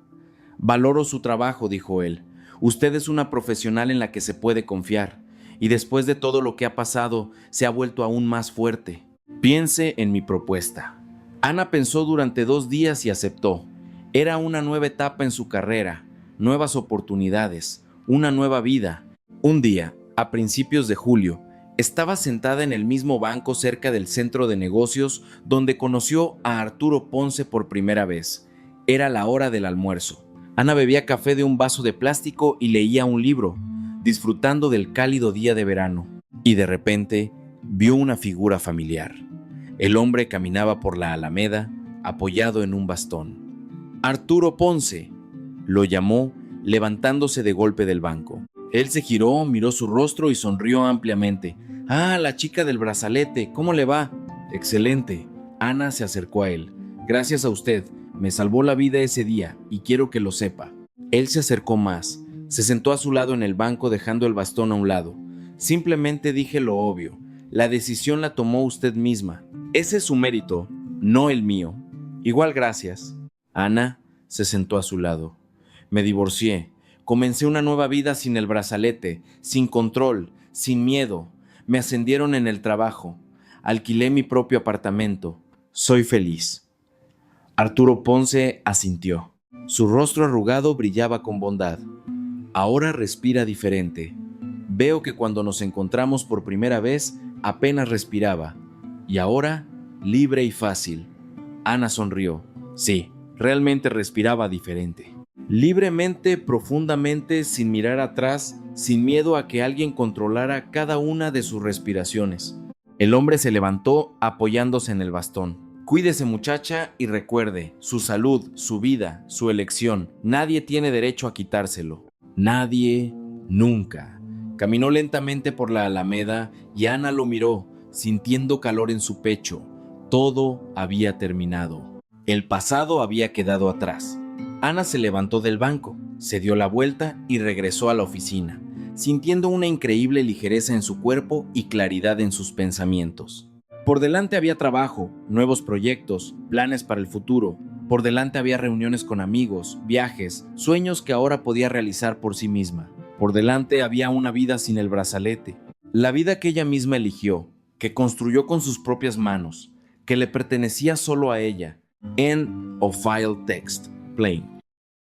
Valoro su trabajo, dijo él. Usted es una profesional en la que se puede confiar, y después de todo lo que ha pasado, se ha vuelto aún más fuerte. Piense en mi propuesta. Ana pensó durante 2 días y aceptó. Era una nueva etapa en su carrera, nuevas oportunidades, una nueva vida. Un día, a principios de julio, estaba sentada en el mismo banco cerca del centro de negocios donde conoció a Arturo Ponce por primera vez. Era la hora del almuerzo. Ana bebía café de un vaso de plástico y leía un libro, disfrutando del cálido día de verano. Y de repente, vio una figura familiar. El hombre caminaba por la alameda, apoyado en un bastón. Arturo Ponce, lo llamó, levantándose de golpe del banco. Él se giró, miró su rostro y sonrió ampliamente. «Ah, la chica del brazalete, ¿cómo le va?» «Excelente». Ana se acercó a él. «Gracias a usted, me salvó la vida ese día y quiero que lo sepa». Él se acercó más, se sentó a su lado en el banco dejando el bastón a un lado. «Simplemente dije lo obvio. La decisión la tomó usted misma. Ese es su mérito, no el mío. Igual gracias». Ana se sentó a su lado. «Me divorcié. Comencé una nueva vida sin el brazalete, sin control, sin miedo. Me ascendieron en el trabajo. Alquilé mi propio apartamento. Soy feliz». Arturo Ponce asintió. Su rostro arrugado brillaba con bondad. «Ahora respira diferente. Veo que cuando nos encontramos por primera vez apenas respiraba. Y ahora, libre y fácil». Ana sonrió. Sí, realmente respiraba diferente. Libremente, profundamente, sin mirar atrás, sin miedo a que alguien controlara cada una de sus respiraciones. El hombre se levantó apoyándose en el bastón. «Cuídese, muchacha, y recuerde, su salud, su vida, su elección. Nadie tiene derecho a quitárselo. Nadie, nunca». Caminó lentamente por la alameda y Ana lo miró, sintiendo calor en su pecho. Todo había terminado. El pasado había quedado atrás. Ana se levantó del banco, se dio la vuelta y regresó a la oficina, sintiendo una increíble ligereza en su cuerpo y claridad en sus pensamientos. Por delante había trabajo, nuevos proyectos, planes para el futuro. Por delante había reuniones con amigos, viajes, sueños que ahora podía realizar por sí misma. Por delante había una vida sin el brazalete, la vida que ella misma eligió, que construyó con sus propias manos, que le pertenecía solo a ella. End of file text. Plain.